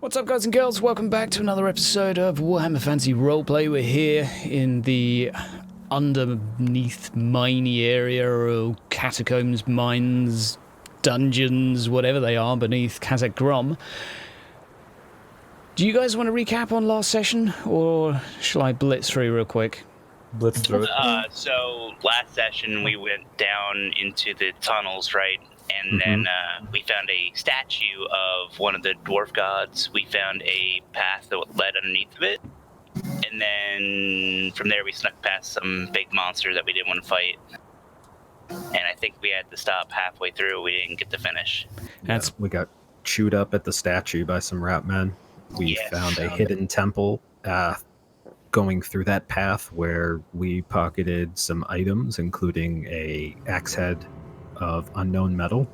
What's up, guys and girls? Welcome back to another episode of Warhammer Fantasy Roleplay. We're here in the underneath miney area, or catacombs, mines, dungeons, whatever they are, beneath Kazakh Grom. Do you guys want to recap on last session, or shall I blitz through real quick? Blitz through it. So last session we went down into the tunnels, right? And then we found a statue of one of the dwarf gods. We found a path that led underneath of it. And then from there we snuck past some big monster that we didn't want to fight. And I think we had to stop halfway through. We didn't get to finish. We got chewed up at the statue by some rat men. We found a hidden temple going through that path where we pocketed some items, including a axe head of unknown metal,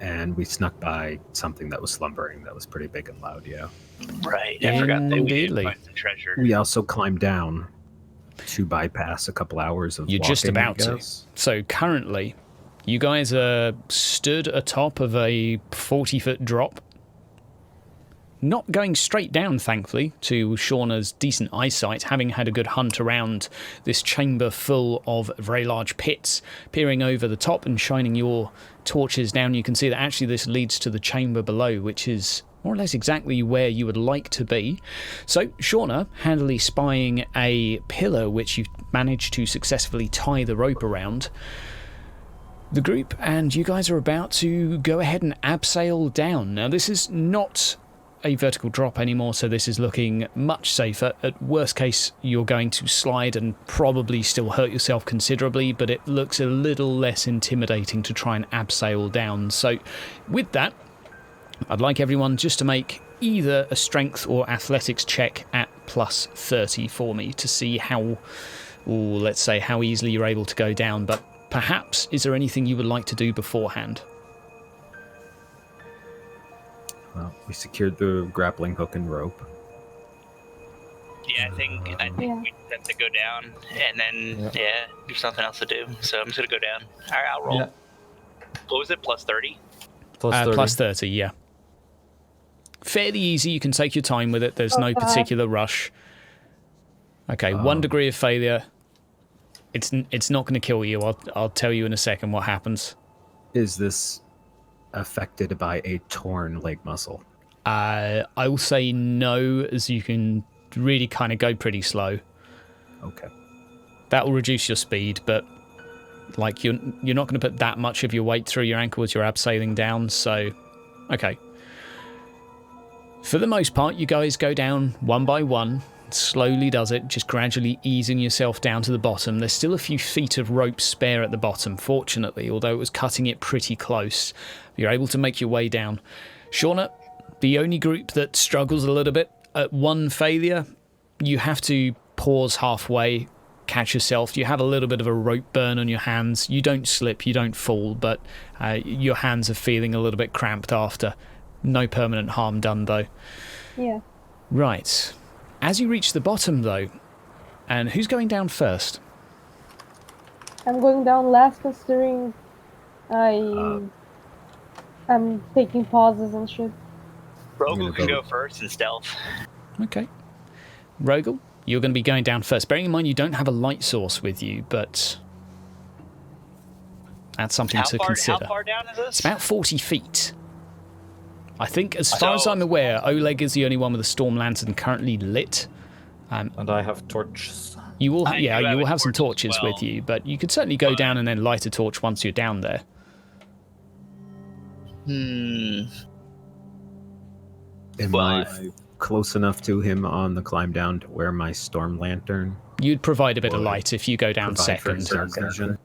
and we snuck by something that was slumbering that was pretty big and loud. Right. I forgot that we did find some treasure. We also climbed down to bypass a couple hours of You're walking, just about to. So currently you guys are stood atop of a 40-foot drop, not going straight down, thankfully, to Shauna's decent eyesight, having had a good hunt around this chamber full of very large pits. Peering over the top and shining your torches down, you can see that actually this leads to the chamber below, which is more or less exactly where you would like to be. So, Shauna, handily spying a pillar which you've managed to successfully tie the rope around the group, and you guys are about to go ahead and abseil down. Now, this is not a vertical drop anymore, so this is looking much safer. At worst case, you're going to slide and probably still hurt yourself considerably, but it looks a little less intimidating to try and abseil down. So with that, I'd like everyone just to make either a strength or athletics check at plus 30 for me to see how, let's say, how easily you're able to go down. But perhaps, is there anything you would like to do beforehand? Well, we secured the grappling hook and rope. Yeah, I think we have to go down and then there's something else to do. So I'm just gonna go down. All right, I'll roll. Yeah. What was it? Plus 30. Plus 30, yeah. Fairly easy. You can take your time with it. There's no particular rush. Okay, 1 degree of failure. It's not going to kill you. I'll tell you in a second what happens. Is this affected by a torn leg muscle? I will say no, as you can really kind of go pretty slow. Okay. That will reduce your speed, but like you're not going to put that much of your weight through your ankle as you're abseiling down, so okay. For the most part, you guys go down one by one. Slowly does it, just gradually easing yourself down to the bottom. There's still a few feet of rope spare at the bottom, fortunately, although it was cutting it pretty close. You're able to make your way down. Shauna, the only group that struggles a little bit, at one failure, you have to pause halfway, catch yourself. You have a little bit of a rope burn on your hands. You don't slip, you don't fall, but your hands are feeling a little bit cramped after. No permanent harm done, though. Yeah. Right. As you reach the bottom, though, and who's going down first? I'm going down last, considering I'm taking pauses and shit. Rogel can go first in stealth. Okay. Rogel, you're going to be going down first. Bearing in mind you don't have a light source with you, but that's something to consider. How far down is this? It's about 40 feet. I think, as far as I'm aware, Oleg is the only one with a storm lantern currently lit. And I have torches. You will have some torches with you, but you could certainly go down and then light a torch once you're down there. Am I close enough to him on the climb down to wear my storm lantern? You'd provide a bit of light if you go down second.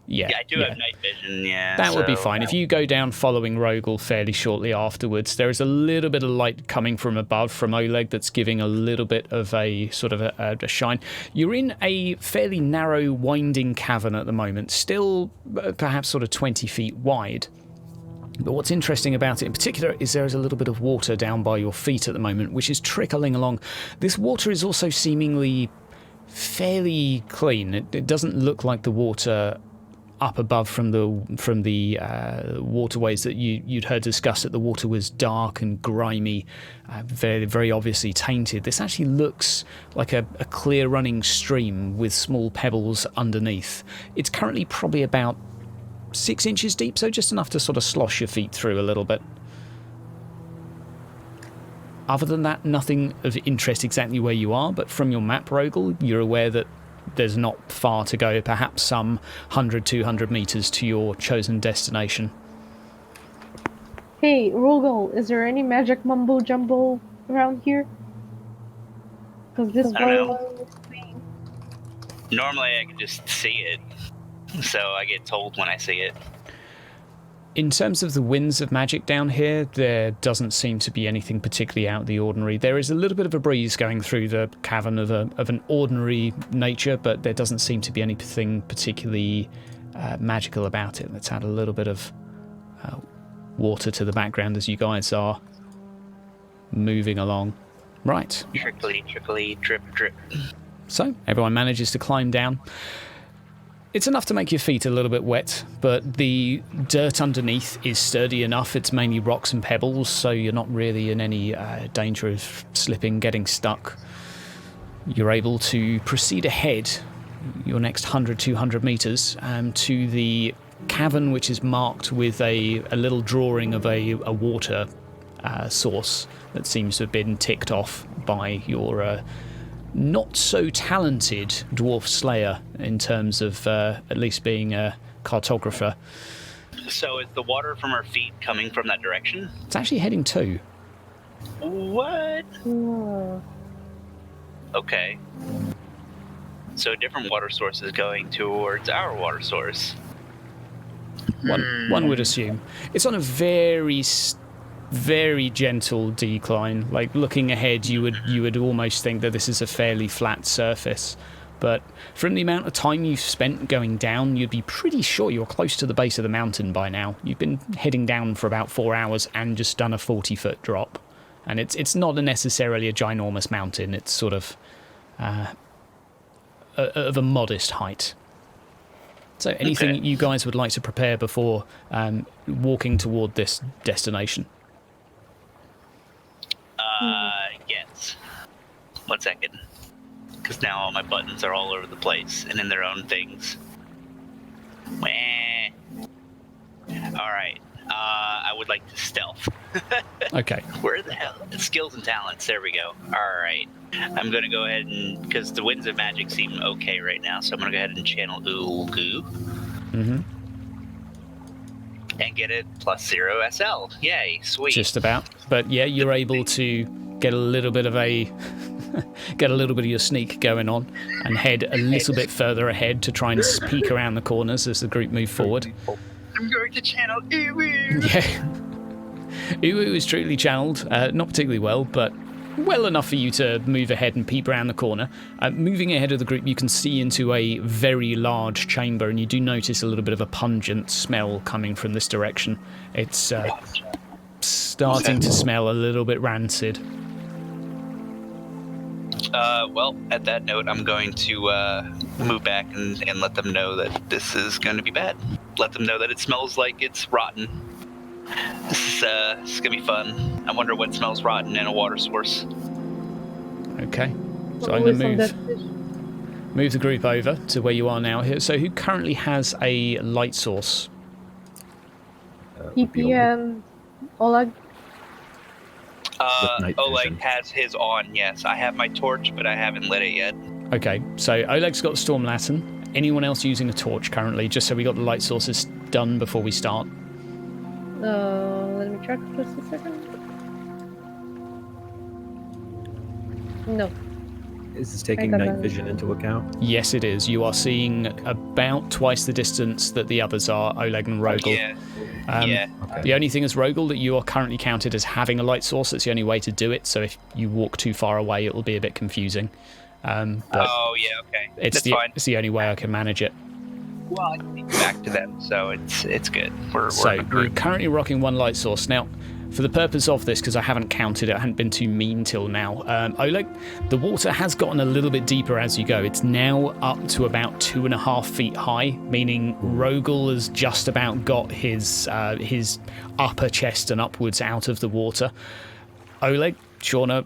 Yeah, I do have night vision, That would be fine. If you go down following Rogel fairly shortly afterwards, there is a little bit of light coming from above from Oleg that's giving a little bit of a sort of a shine. You're in a fairly narrow, winding cavern at the moment, still perhaps sort of 20 feet wide. But what's interesting about it in particular is there is a little bit of water down by your feet at the moment, which is trickling along. This water is also seemingly fairly clean. It doesn't look like the water up above from the waterways that you'd heard discussed, that the water was dark and grimy, very, very obviously tainted. This actually looks like a clear running stream with small pebbles underneath. It's currently probably about 6 inches deep, so just enough to sort of slosh your feet through a little bit. Other than that, nothing of interest exactly where you are, but from your map, Rogel, you're aware that there's not far to go, perhaps some 100, 200 metres to your chosen destination. Hey, Rogel, is there any magic mumbo jumbo around here? Because this I don't one... Normally I can just see it, so I get told when I see it. In terms of the winds of magic down here, there doesn't seem to be anything particularly out of the ordinary. There is a little bit of a breeze going through the cavern of an ordinary nature, but there doesn't seem to be anything particularly magical about it. Let's add a little bit of water to the background as you guys are moving along. Right. Trickly, trickly, drip, drip. So, everyone manages to climb down. It's enough to make your feet a little bit wet, but the dirt underneath is sturdy enough. It's mainly rocks and pebbles, so you're not really in any danger of slipping, getting stuck. You're able to proceed ahead, your next 100, 200 metres, to the cavern, which is marked with a little drawing of a water source that seems to have been ticked off by your not so talented dwarf slayer in terms of at least being a cartographer. So is the water from our feet coming from that direction? It's actually heading to. What? Hmm. Okay. So a different water source is going towards our water source. One would assume. It's on a very gentle decline. Like, looking ahead, you would almost think that this is a fairly flat surface, but from the amount of time you've spent going down, you'd be pretty sure you're close to the base of the mountain by now. You've been heading down for about 4 hours and just done a 40-foot drop, and it's not necessarily a ginormous mountain. It's sort of of a modest height. So anything you guys would like to prepare before walking toward this destination? Yes. 1 second. Because now all my buttons are all over the place and in their own things. Wah. Alright. I would like to stealth. Okay. Where the hell? Skills and talents. There we go. Alright. I'm going to go ahead and... Because the winds of magic seem okay right now, so I'm going to go ahead and channel Ulgu. Mm-hmm. And get it +0 SL. Yay, sweet. Just about. But yeah, you're able to get a little bit of your sneak going on and head a little bit further ahead to try and peek around the corners as the group move forward. I'm going to channel Uwu. Yeah. Uwu is truly channeled, not particularly well, but well enough for you to move ahead and peep around the corner. Moving ahead of the group, you can see into a very large chamber, and you do notice a little bit of a pungent smell coming from this direction. It's starting to smell a little bit rancid. Well, at that note, I'm going to move back and let them know that this is going to be bad. Let them know that it smells like it's rotten. This is going to be fun. I wonder what smells rotten in a water source. Okay. So I'm going to move the group over to where you are now here. So who currently has a light source? PP and Oleg. Oleg has his on, yes. I have my torch, but I haven't lit it yet. Okay, so Oleg's got Storm Lantern. Anyone else using a torch currently, just so we got the light sources done before we start? Let me check just a second. No. Is this taking night vision into account? Yes, it is. You are seeing about twice the distance that the others are, Oleg and Rogel. Yeah. Okay. The only thing is, Rogel, that you are currently counted as having a light source. That's the only way to do it. So if you walk too far away, it will be a bit confusing. Okay. That's fine. It's the only way I can manage it. Well, I can take it back to them, so it's good. We're currently rocking one light source. Now, For the purpose of this, because I haven't counted it, I haven't been too mean till now, Oleg, the water has gotten a little bit deeper as you go. It's now up to about 2.5 feet high, meaning Rogel has just about got his upper chest and upwards out of the water. Oleg, Shauna,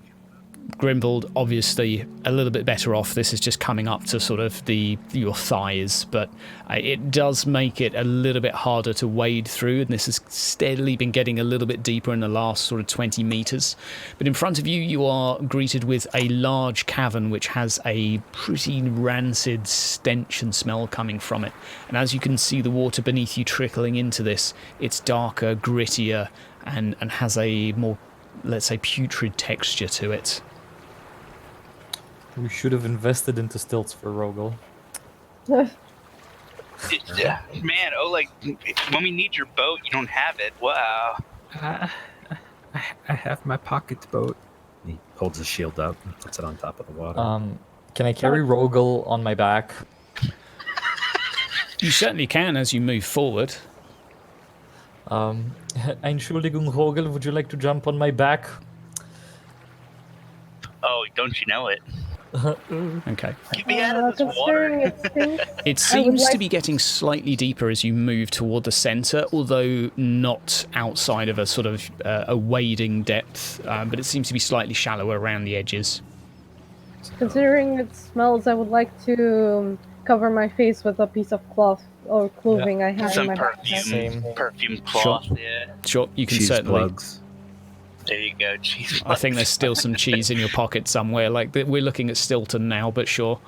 Grimbold, obviously a little bit better off. This is just coming up to sort of your thighs, but it does make it a little bit harder to wade through, and this has steadily been getting a little bit deeper in the last sort of 20 meters. But in front of you, you are greeted with a large cavern which has a pretty rancid stench and smell coming from it. And as you can see the water beneath you trickling into this, it's darker, grittier, and has a more, let's say, putrid texture to it. We should have invested into stilts for Rogel. Yeah, man, Oleg, when we need your boat, you don't have it. Wow. I have my pocket boat. He holds his shield up and puts it on top of the water. Can I carry Rogel on my back? You certainly can as you move forward. Entschuldigung, Rogel, would you like to jump on my back? Oh, don't you know it? Okay. Get me out of this Considering water. it stinks, It seems to be getting slightly deeper as you move toward the centre, although not outside of a sort of a wading depth, but it seems to be slightly shallower around the edges. considering it smells, I would like to cover my face with a piece of cloth or clothing I have in Some my backpack. Same. perfume cloth, yeah. Sure, you can Cheese certainly... plugs. There you go, cheese. I think there's still some cheese in your pocket somewhere. Like we're looking at Stilton now, but sure.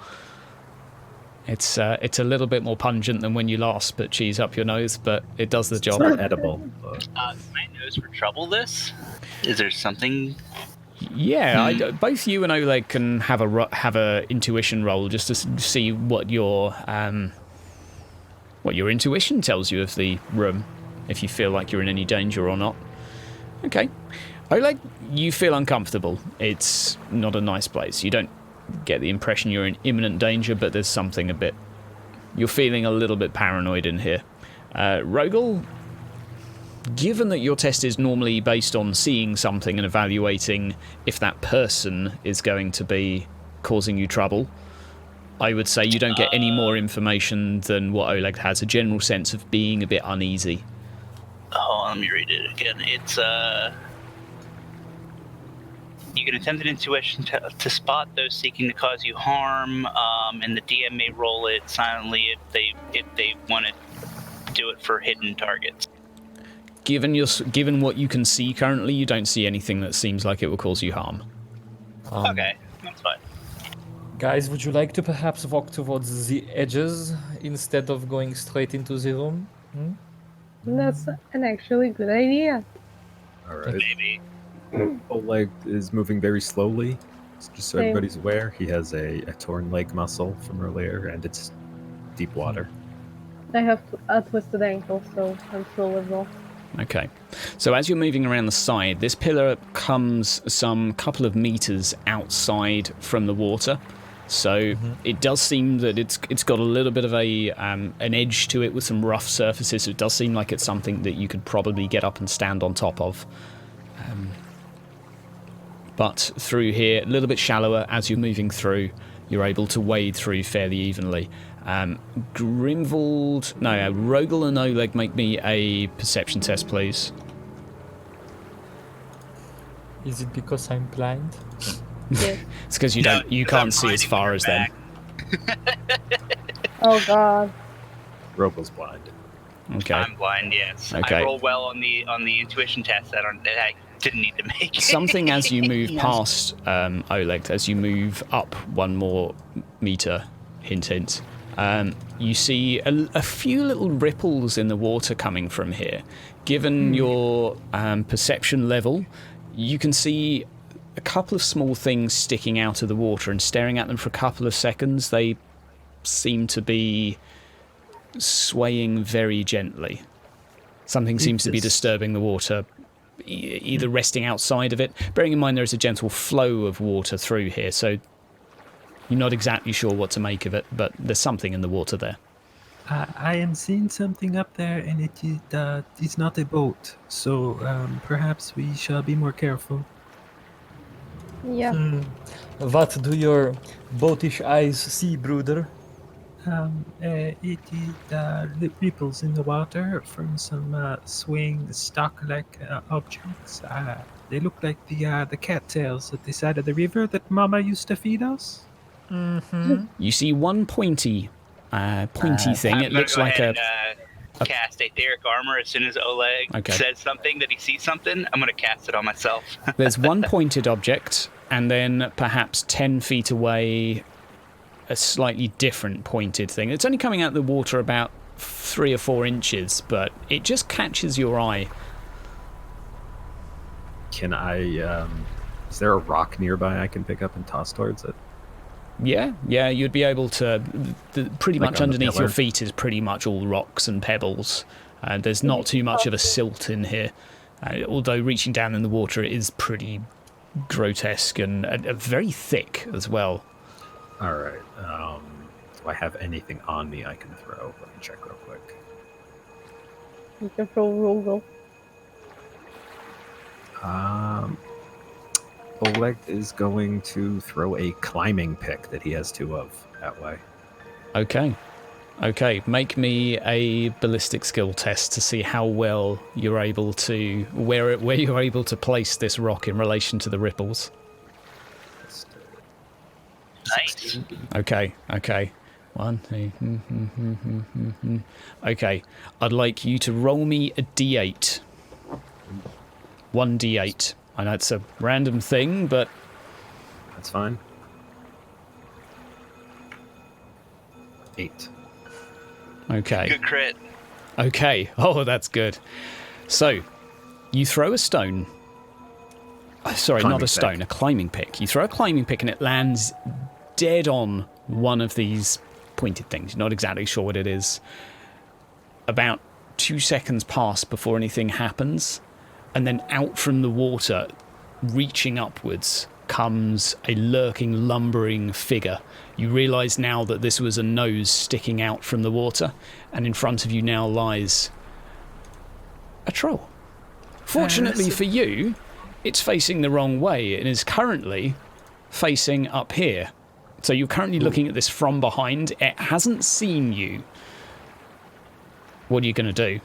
It's a little bit more pungent than when you last put cheese up your nose, but it does the It's job. not edible. But Is my nose for trouble this? Is there something? Yeah, both you and Oleg can have a intuition roll just to see what your intuition tells you of the room, if you feel like you're in any danger or not. Okay. Oleg, you feel uncomfortable. It's not a nice place. You don't get the impression you're in imminent danger, but there's something a bit... You're feeling a little bit paranoid in here. Rogel, given that your test is normally based on seeing something and evaluating if that person is going to be causing you trouble, I would say you don't get any more information than what Oleg has, a general sense of being a bit uneasy. Oh, let me read it again. It's you can attempt an intuition to spot those seeking to cause you harm, and the DM may roll it silently if they want to do it for hidden targets. Given what you can see currently, you don't see anything that seems like it will cause you harm. Okay, that's fine. Guys, would you like to perhaps walk towards the edges instead of going straight into the room? That's an actually good idea. all right. Maybe. Oleg is moving very slowly. Just so Same. everybody's aware, he has a torn leg muscle from earlier, and it's deep water. I have a twisted ankle, so I'm still as well. Okay. So as you're moving around the side, this pillar comes some couple of meters outside from the water. So it does seem that it's got a little bit of an edge to it with some rough surfaces. So it does seem like it's something that you could probably get up and stand on top of. But through here, a little bit shallower, as you're moving through, you're able to wade through fairly evenly. Rogel and Oleg, make me a perception test, please. Is it because I'm blind? Yes. It's because you can't see as far as them. Oh god. Rogel's blind. Okay. I'm blind, yes. Okay. I roll well on the intuition test that I didn't need to make. Something as you move past Oleg, as you move up one more meter, hint, you see a few little ripples in the water coming from here. Given your perception level, you can see a couple of small things sticking out of the water, and staring at them for a couple of seconds, they seem to be swaying very gently. Something seems to be disturbing the water, either resting outside of it. Bearing in mind there is a gentle flow of water through here, so you're not exactly sure what to make of it, but there's something in the water there. I am seeing something up there, and it's not a boat. So perhaps we shall be more careful. Yeah. What do your boatish eyes see, Bruder? It is the ripples in the water from some swaying stock-like objects. They look like the cattails at the side of the river that Mama used to feed us. You see one pointy thing. I'm It gonna looks go like ahead and cast Aetheric Armor as soon as Oleg Okay. says something that he sees something. I'm gonna cast it on myself. there's one pointed object, and then perhaps 10 feet away, a slightly different pointed thing. It's only coming out of the water about 3 or 4 inches, but it just catches your eye. Can I? Is there a rock nearby I can pick up and toss towards it? Yeah, you'd be able to. Pretty Like much on the underneath your pillar? feet is pretty much all rocks and pebbles. There's not too much of a silt in here. Although reaching down in the water is pretty grotesque and very thick as well. All right. Do I have anything on me I can throw? Let me check real quick. You can throw Rogel. Oleg is going to throw a climbing pick that he has 2 of that way. Okay, make me a ballistic skill test to see how well you're able to where you're able to place this rock in relation to the ripples. Nice. Okay. 1, 2. Okay, I'd like you to roll me a d8. 1d8. I know it's a random thing, but That's fine. 8. okay. Good crit. Okay. Oh, that's good. So, you throw a stone. Sorry, not Climbing a stone, pick. a climbing pick. You throw a climbing pick and it lands dead on one of these pointed things. You're not exactly sure what it is. About 2 seconds pass before anything happens. And then out from the water, reaching upwards, comes a lurking, lumbering figure. You realise now that this was a nose sticking out from the water, and in front of you now lies a troll. Fortunately for you, it's facing the wrong way and is currently facing up here. So you're currently looking at this from behind. It hasn't seen you. What are you going to do?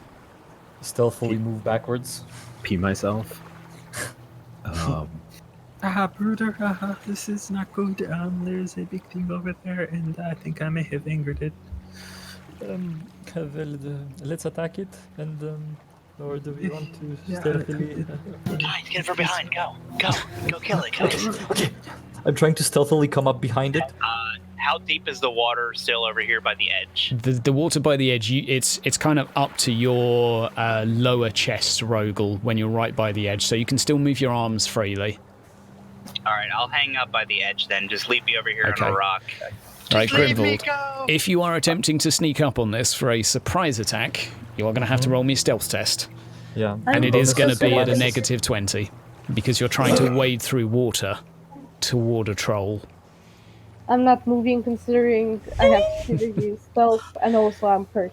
Stealthily move backwards. Pee myself. Bruder, this is not good. There's a big thing over there, and I think I may have angered it. Let's attack it, and or do we want to Yeah, stealthily? Guys, get it from behind. Go kill it. Okay, I'm trying to stealthily come up behind it. How deep is the water still over here by the edge? The water by the edge, it's kind of up to your lower chest, Rogel, when you're right by the edge, so you can still move your arms freely. All right, I'll hang up by the edge then. Just leave me over here Okay. on a rock. Right, Leave me Grimvold, go. if you are attempting to sneak up on this for a surprise attack, you are going to have to roll me a stealth test. Yeah, And it is going to be at a Bonuses. negative 20, because you're trying to wade through water toward a troll. I'm not moving considering I have to use stealth and also I'm hurt.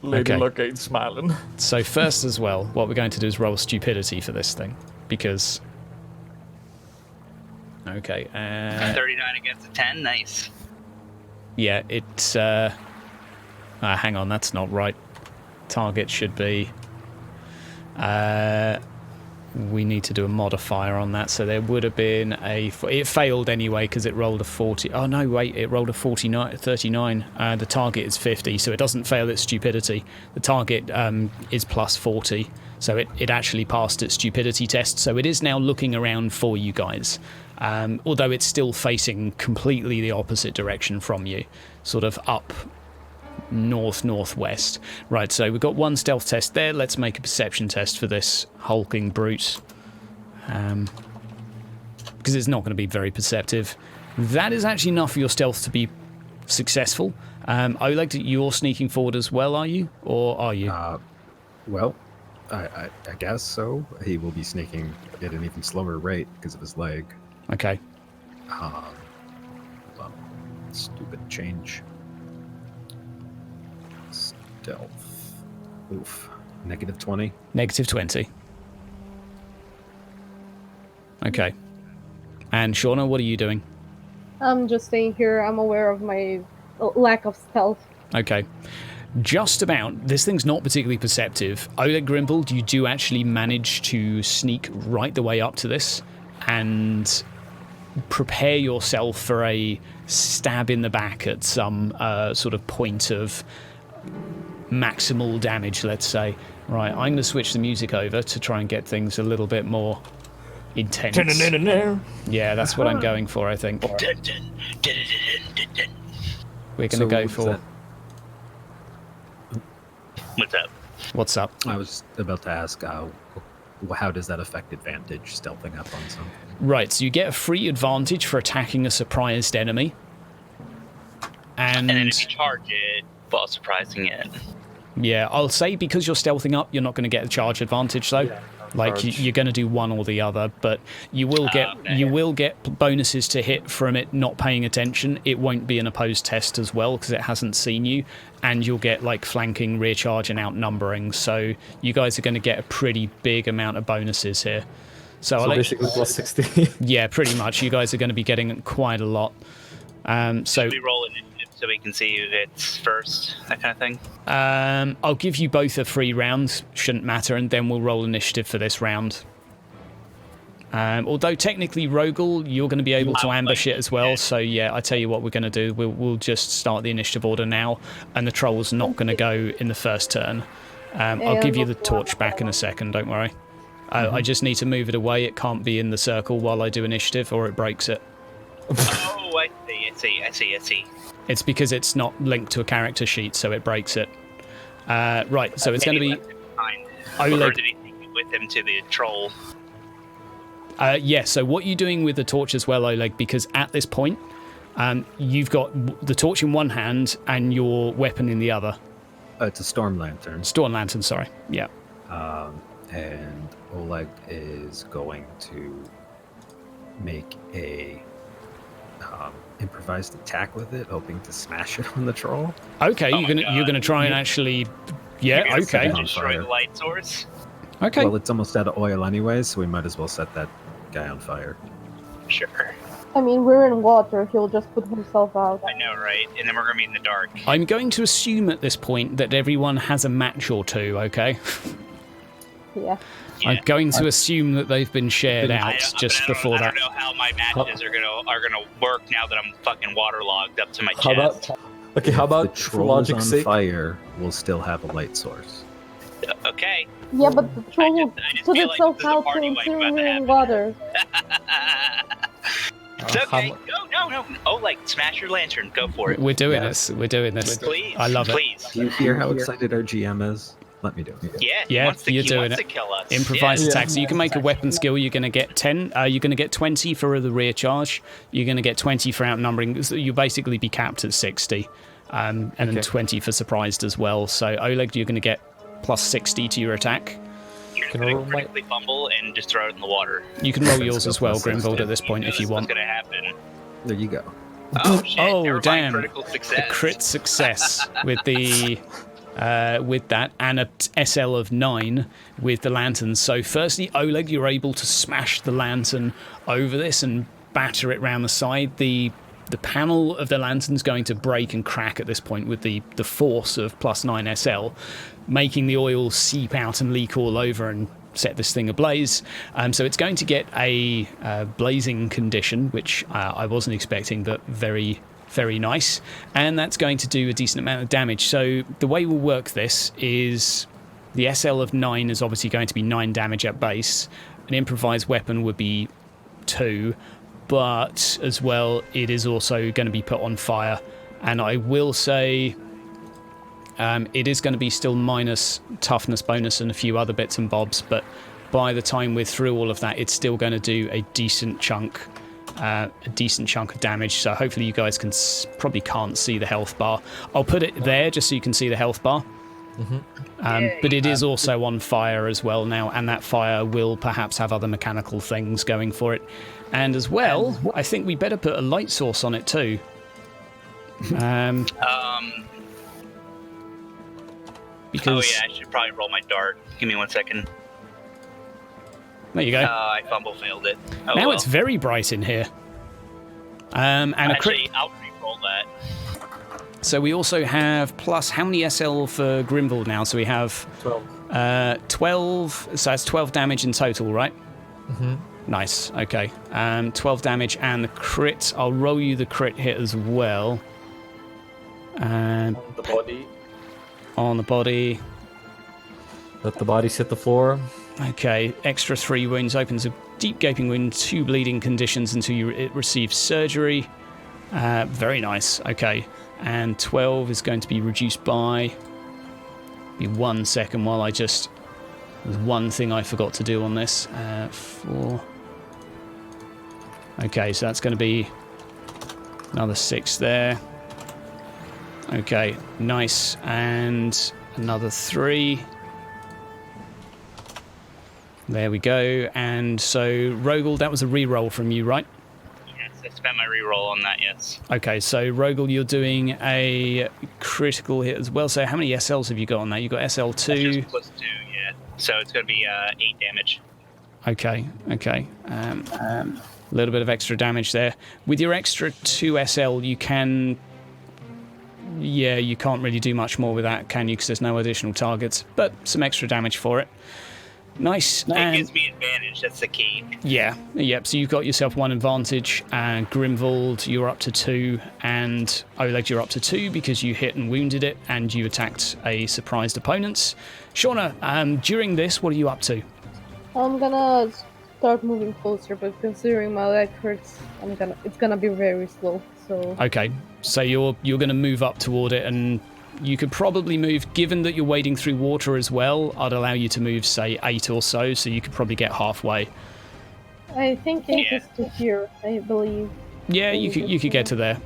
Lady Okay. Luck ain't smiling. So first as well, what we're going to do is roll stupidity for this thing, because... Okay, 39 against a 10. Nice. yeah, it's... hang on, that's not right. Target should be... we need to do a modifier on that, so there would have been a... It failed anyway, because it rolled a 40... Oh, no, wait, it rolled a 39. The target is 50, so it doesn't fail its stupidity. The target is plus 40, so it actually passed its stupidity test, so it is now looking around for you guys. Although it's still facing completely the opposite direction from you, sort of up northwest. Right, so we've got one stealth test there. Let's make a perception test for this hulking brute, because it's not going to be very perceptive. That is actually enough for your stealth to be successful. Oleg, you're sneaking forward as well, are you, or are you? Well, I guess so. He will be sneaking at an even slower rate because of his leg. Okay. Well, stupid change. Stealth. Oof. -20. -20. Okay. And Shauna, what are you doing? I'm just staying here. I'm aware of my lack of stealth. Okay. Just about. This thing's not particularly perceptive. Oleg Grimbold, you do actually manage to sneak right the way up to this and prepare yourself for a stab in the back at some sort of point of maximal damage, let's say. Right, I'm going to switch the music over to try and get things a little bit more intense. Yeah, that's what I'm going for, I think. We're going to go for... What's up? What's up? I was about to ask, how does that affect advantage, stealthing up on something? Right, so you get a free advantage for attacking a surprised enemy. And then if you charge it while surprising it. Yeah, I'll say because you're stealthing up, you're not going to get a charge advantage, though. Yeah, like you're going to do one or the other, but you will get bonuses to hit from it not paying attention. It won't be an opposed test as well because it hasn't seen you, and you'll get like flanking, rear charge, and outnumbering. So you guys are going to get a pretty big amount of bonuses here. So basically plus 60. Yeah, pretty much. You guys are going to be getting quite a lot. So we roll initiative so we can see who hits first, that kind of thing. I'll give you both a free round, shouldn't matter, and then we'll roll initiative for this round. Although technically, Rogel, you're going to be able to ambush it as well. So yeah, I tell you what we're going to do. We'll just start the initiative order now, and the troll's not going to go in the first turn. I'll give you the torch back in a second. Don't worry. I just need to move it away. It can't be in the circle while I do initiative, or it breaks it. Oh, I see. It's because it's not linked to a character sheet, so it breaks it. Right, so it's going to be... Or did he take it with him to the troll? Yeah, so what you're doing with the torch as well, Oleg, because at this point, you've got the torch in one hand and your weapon in the other. It's a storm lantern. Storm lantern, sorry. Yeah. And Oleg is going to make a improvised attack with it, hoping to smash it on the troll. Okay, you're gonna try and actually... Yeah, okay. Destroy the light source? Okay. Well, it's almost out of oil anyway, so we might as well set that guy on fire. Sure. I mean, we're in water. He'll just put himself out. I know, right? And then we're going to be in the dark. I'm going to assume at this point that everyone has a match or two, okay? Yeah. I'm going to assume that they've been shared out just before that. I don't know how my matches are gonna work now that I'm fucking waterlogged up to my How chest. how about the for troll is logic's on sake? fire, we'll still have a light source. Okay. Yeah, but the troll will I just put feel like itself this is a out party soon wipe soon about to we're in happen. water. It's okay. No. Oh, like, smash your lantern. Go for it. We're doing this. We're doing this. Please. I love it. Please. Do you hear how excited our GM is? Let me do it. Yeah, Yeah, he wants you're he doing wants it. to kill us. Improvised Yeah. attack. So you can make a weapon skill. You're going to get 10. You're going to get 20 for the rear charge. You're going to get 20 for outnumbering. So you'll basically be capped at 60. And then 20 for surprised as well. So Oleg, you're going to get plus 60 to your attack. You're Can going I to roll my- critically fumble and just throw it in the water. You can roll yours go as well, plus 60. Grimbold, at this point if you want. What's going to happen? There you go. Oh, shit. Oh, Never mind, damn. critical A success. crit success with the with that, and a SL of 9 with the lantern. So firstly, Oleg, you're able to smash the lantern over this and batter it round the side. The panel of the lantern's going to break and crack at this point with the force of plus 9 SL, making the oil seep out and leak all over and set this thing ablaze. So it's going to get a blazing condition, which I wasn't expecting, but very, very nice. And that's going to do a decent amount of damage. So the way we'll work this is the SL of 9 is obviously going to be 9 damage at base. An improvised weapon would be 2, but as well, it is also going to be put on fire. And I will say it is going to be still minus toughness bonus and a few other bits and bobs, but by the time we're through all of that, it's still going to do a decent chunk of damage. So hopefully you guys can probably can't see the health bar. I'll put it there just so you can see the health bar. But it is also on fire as well now, and that fire will perhaps have other mechanical things going for it. And as well, I think we better put a light source on it too. Because I should probably roll my dart. Give me 1 second. there you go. I fumble failed it. Oh, Now well. it's very bright in here. And a crit. Actually, I'll re-roll that. So we also have plus how many SL for Grimvald now? So we have 12. So that's 12 damage in total, right? Mm-hmm. Nice. Okay. 12 damage and the crit. I'll roll you the crit hit as well. On the body. On the body. Let the bodies hit the floor. Okay. Extra 3 wounds. Opens a deep gaping wound. 2 bleeding conditions until it receives surgery. Very nice. Okay. And 12 is going to be reduced by... Be 1 second while I just... There's one thing I forgot to do on this. 4... Okay, so that's going to be another 6 there. Okay, nice. And another 3. There we go. And so, Rogel, that was a reroll from you, right? Yes, I spent my reroll on that, yes. Okay, so Rogel, you're doing a critical hit as well. So how many SLs have you got on that? You got SL2. That's just plus 2, yeah. So it's going to be 8 damage. Okay. A little bit of extra damage there. With your extra 2 SL, you can... Yeah, you can't really do much more with that, can you? Because there's no additional targets. But some extra damage for it. Nice. It gives me advantage, that's the key. Yeah, yep. So you've got yourself 1 advantage. And Grimvald, you're up to 2. And Oleg, you're up to 2 because you hit and wounded it and you attacked a surprised opponent. Shauna, during this, what are you up to? I'm gonna start moving closer, but considering my leg hurts, it's gonna be very slow. So Okay, so you're going to move up toward it, and you could probably move, given that you're wading through water as well, I'd allow you to move, say, 8 or so you could probably get halfway. I think it is to here, I believe. Yeah, you could get to there.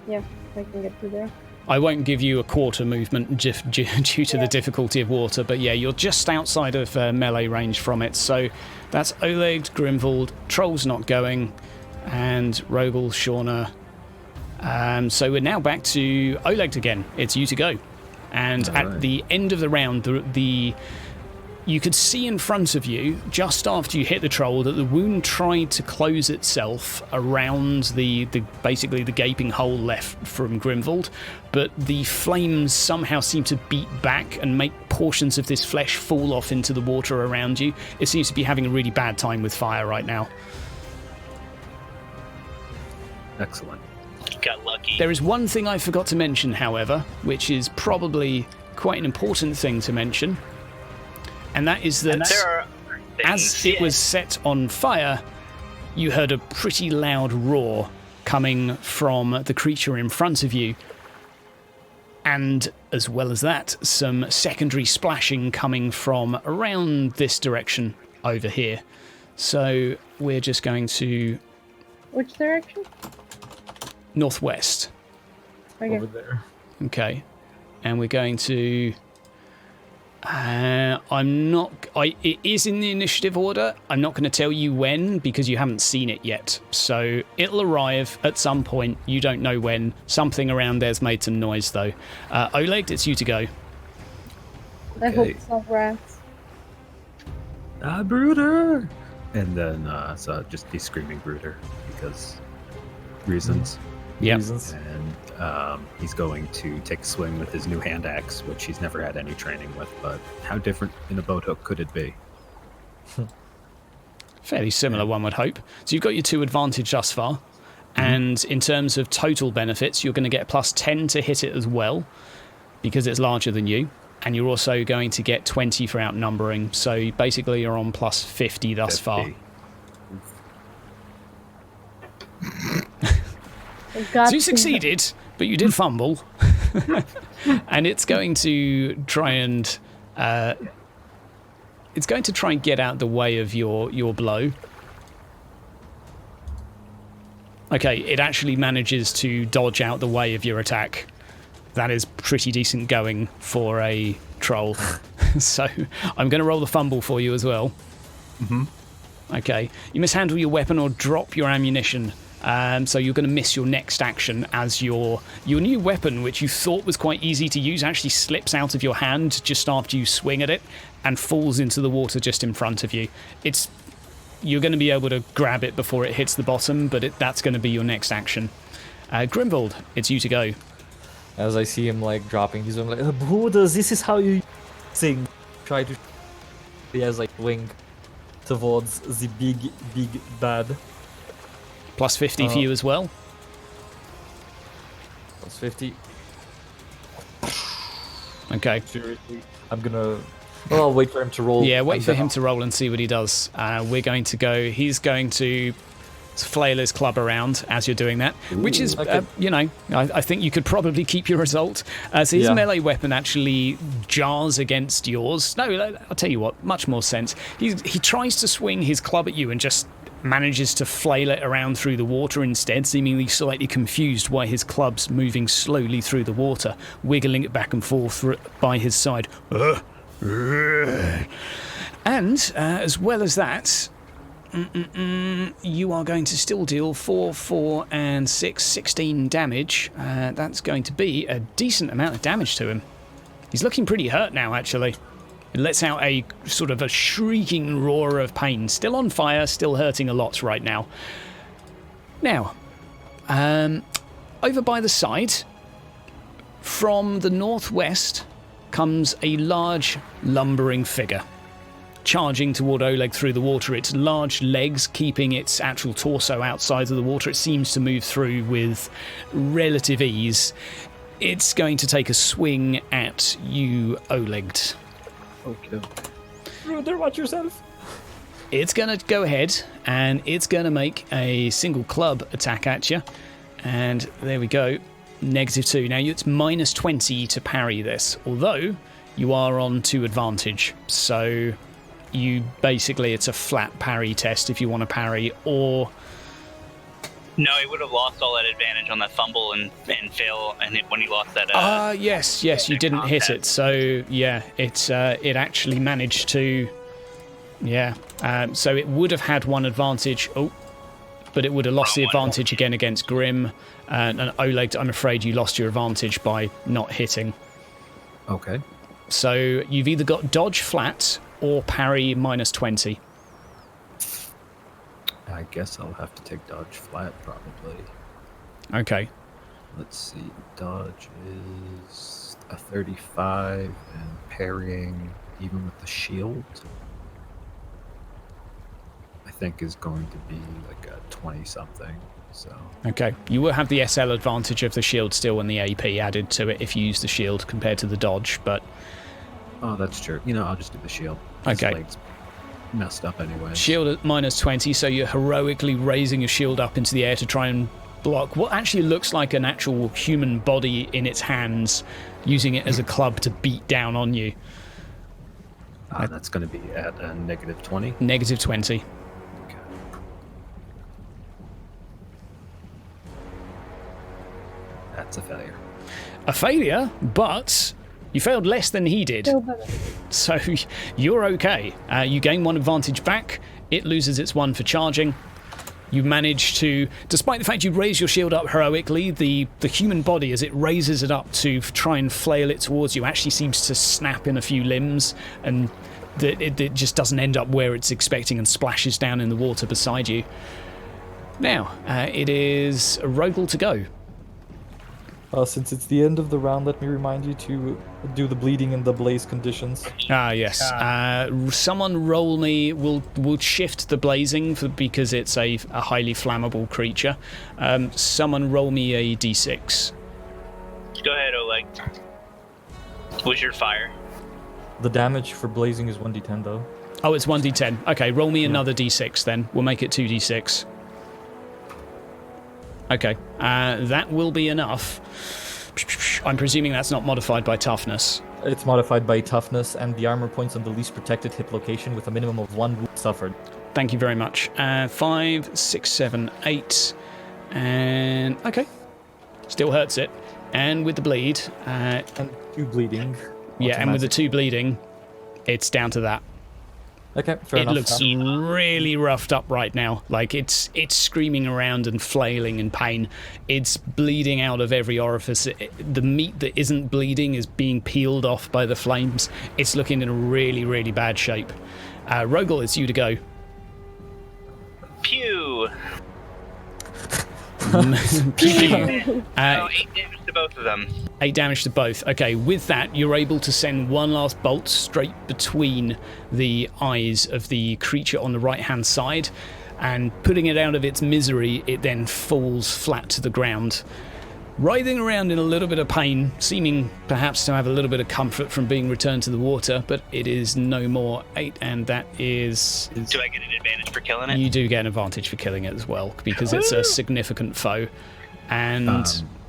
Yeah, I can get to there. I won't give you a quarter movement due to the difficulty of water, but yeah, you're just outside of melee range from it. So that's Oleg, Grimvald, Troll's not going, and Rogel, Shauna. So we're now back to Oleg again. It's you to go. And at the end of the round, you could see in front of you, just after you hit the troll, that the wound tried to close itself around basically the gaping hole left from Grimvald, but the flames somehow seem to beat back and make portions of this flesh fall off into the water around you. It seems to be having a really bad time with fire right now. Excellent. Got lucky. There is one thing I forgot to mention, however, which is probably quite an important thing to mention. And that is that as it was set on fire, you heard a pretty loud roar coming from the creature in front of you. And as well as that, some secondary splashing coming from around this direction over here. So we're just going to... Which direction? Northwest. Okay. Over there. Okay. And we're going to... it is in the initiative order. I'm not going to tell you when because you haven't seen it yet. So it'll arrive at some point. You don't know when. Something around there's made some noise though. Oleg, it's you to go. I hope it's not rats. Brooder! And then, so just be screaming Brooder because reasons. Yeah. And he's going to take a swing with his new hand axe, which he's never had any training with, but how different in a boat hook could it be? Fairly similar, one would hope. So you've got your 2 advantage thus far. And in terms of total benefits, you're going to get plus 10 to hit it as well, because it's larger than you. And you're also going to get 20 for outnumbering. So basically you're on plus 50 thus far. So you succeeded, but you did fumble. And it's going to try and get out the way of your blow. Okay, it actually manages to dodge out the way of your attack. That is pretty decent going for a troll. So I'm going to roll the fumble for you as well. Mm-hmm. Okay, you mishandle your weapon or drop your ammunition. So you're going to miss your next action as your new weapon, which you thought was quite easy to use, actually slips out of your hand just after you swing at it and falls into the water just in front of you. You're going to be able to grab it before it hits the bottom, but that's going to be your next action. Grimvold, it's you to go. As I see him like dropping, he's like, Buddhas, this is how you sing. Try to. He has like wing towards the big bad. Plus 50 for you as well. Plus 50. Okay. Seriously, I'm gonna. Well, I'll wait for him to roll. Yeah, wait for him to roll and see what he does. We're going to go. He's going to flail his club around as you're doing that, which is, I think you could probably keep your result. So his melee weapon actually jars against yours. No, I'll tell you what, much more sense. He tries to swing his club at you and just manages to flail it around through the water instead, seemingly slightly confused why his club's moving slowly through the water, wiggling it back and forth by his side. And as well as that, you are going to still deal 4, 4, and 6, 16 damage. That's going to be a decent amount of damage to him. He's looking pretty hurt now, actually. It lets out a sort of a shrieking roar of pain. Still on fire, still hurting a lot right now. Now, over by the side, from the northwest, comes a large, lumbering figure. Charging toward Oleg through the water, its large legs keeping its actual torso outside of the water. It seems to move through with relative ease. It's going to take a swing at you, Oleg. Okay. Ruder, watch yourself. It's going to go ahead and it's going to make a single club attack at you. And there we go. -2. Now it's minus 20 to parry this, although you are on 2 advantage. So it's a flat parry test if you want to parry, or... No, he would have lost all that advantage on that fumble and fail, and when he lost that... yes, you didn't hit it, so yeah, it actually managed to... Yeah, so it would have had 1 advantage, but it would have lost the advantage again against Grim, and Oleg, I'm afraid you lost your advantage by not hitting. Okay. So you've either got dodge flat or parry minus 20. I guess I'll have to take dodge flat, probably. Okay. Let's see. Dodge is a 35, and parrying, even with the shield, I think is going to be like a 20-something. So. Okay. You will have the SL advantage of the shield still and the AP added to it if you use the shield compared to the dodge, but... Oh, that's true. I'll just do the shield. Okay. His leg's messed up anyway. Shield at minus 20, so you're heroically raising your shield up into the air to try and block what actually looks like an actual human body in its hands, using it as a club to beat down on you. That's going to be at a -20. -20. Okay. That's a failure. A failure, but you failed less than he did. Still better. So you're okay. You gain 1 advantage back. It loses its 1 for charging. You manage to, despite the fact you raise your shield up heroically, the human body, as it raises it up to try and flail it towards you, actually seems to snap in a few limbs, and it just doesn't end up where it's expecting and splashes down in the water beside you. Now, it is Rogel to go. Since it's the end of the round, let me remind you to do the bleeding and the blaze conditions. Yes. Someone roll me. We'll shift the blazing because it's a highly flammable creature. Someone roll me a d6. Go ahead, Oleg. What's your fire? The damage for blazing is 1d10 though. Oh, it's 1d10. Okay, roll me another d6 then. We'll make it 2d6. Okay, that will be enough. I'm presuming that's not modified by toughness. It's modified by toughness, and the armor points on the least protected hit location with a minimum of 1 wound suffered. Thank you very much. 5, 6, 7, 8, and okay, still hurts it. And with the bleed, and 2 bleeding. Yeah, and with the 2 bleeding, it's down to that. Okay, fair It enough. looks really roughed up right now. Like it's screaming around and flailing in pain. It's bleeding out of every orifice. The meat that isn't bleeding is being peeled off by the flames. It's looking in really, really bad shape. Rogel, it's you to go. Pew! Pew. 8 damage to both of them. 8 damage to both. Okay, with that, you're able to send one last bolt straight between the eyes of the creature on the right-hand side, and putting it out of its misery, it then falls flat to the ground, writhing around in a little bit of pain, seeming perhaps to have a little bit of comfort from being returned to the water, but it is no more 8, and that is... Do I get an advantage for killing it? You do get an advantage for killing it as well, because it's a significant foe. And...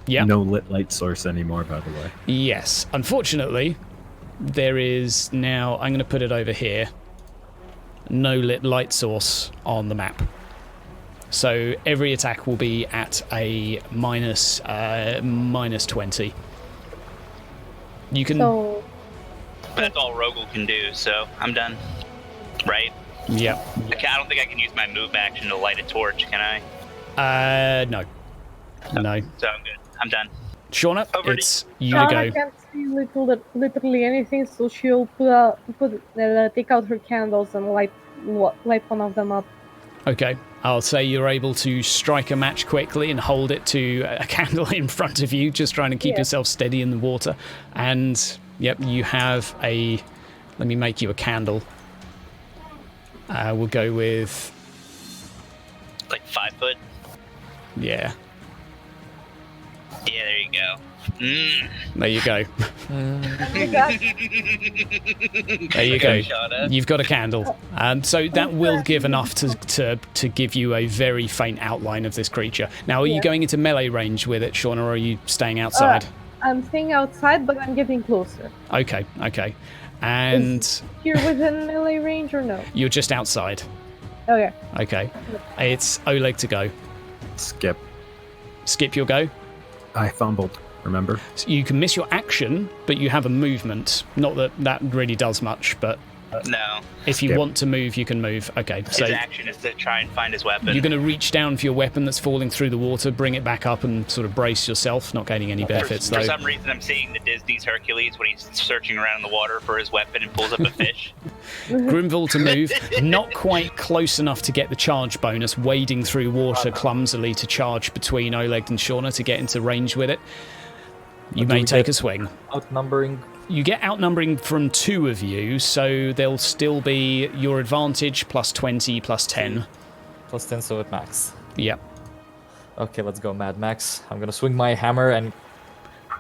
yeah. No lit light source anymore, by the way. Yes. Unfortunately, there is now... I'm going to put it over here. No lit light source on the map. So every attack will be at a minus 20. You can... So, But that's all Rogel can do, so I'm done. Right? Yep. Okay, I don't think I can use my move action to light a torch, can I? No. No. So I'm good. I'm done. Shauna, Over to it's you to Shauna go. can't see literally anything, so she'll take out her candles and light one of them up. Okay. I'll say you're able to strike a match quickly and hold it to a candle in front of you, just trying to keep yourself steady in the water. And, yep, you have a... Let me make you a candle. We'll go with... Like 5 foot? Yeah. Yeah, there you go. There you go. There you go. You've got a candle. So that will give enough to give you a very faint outline of this creature. Now, are you going into melee range with it, Shauna, or are you staying outside? I'm staying outside, but I'm getting closer. Okay. And Is here within melee range or no? you're just outside. Okay. Okay. It's Oleg to go. Skip. Skip your go. I fumbled, remember? So you can miss your action, but you have a movement. Not that that really does much, but No. if you Skip. want to move, you can move. Okay, His so action is to try and find his weapon. you're going to reach down for your weapon that's falling through the water, bring it back up, and sort of brace yourself. Not gaining any benefits, For though. some reason, I'm seeing the Disney's Hercules when he's searching around in the water for his weapon and pulls up a fish. Grimville to move, not quite close enough to get the charge bonus, wading through water clumsily to charge between Oleg and Shauna to get into range with it. You may take a swing. Outnumbering. You get outnumbering from 2 of you, so there'll still be your advantage plus 20 plus 10. Plus 10, so at max. Yep. Okay, let's go, Mad Max. I'm gonna swing my hammer and...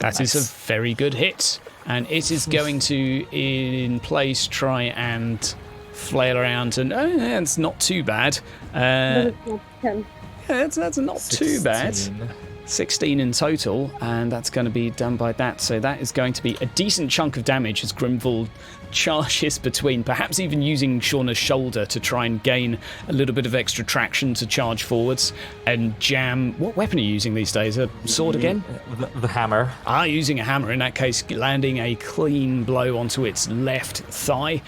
That is a very good hit. And it is going to, in place, try and flail around. And it's not too bad. But it's not 10. That's not too bad. 16. 16 in total, and that's going to be done by that. So that is going to be a decent chunk of damage as Grimvald charges between, perhaps even using Shauna's shoulder to try and gain a little bit of extra traction to charge forwards and jam. What weapon are you using these days? A sword again? The hammer. Using a hammer, in that case, landing a clean blow onto its left thigh,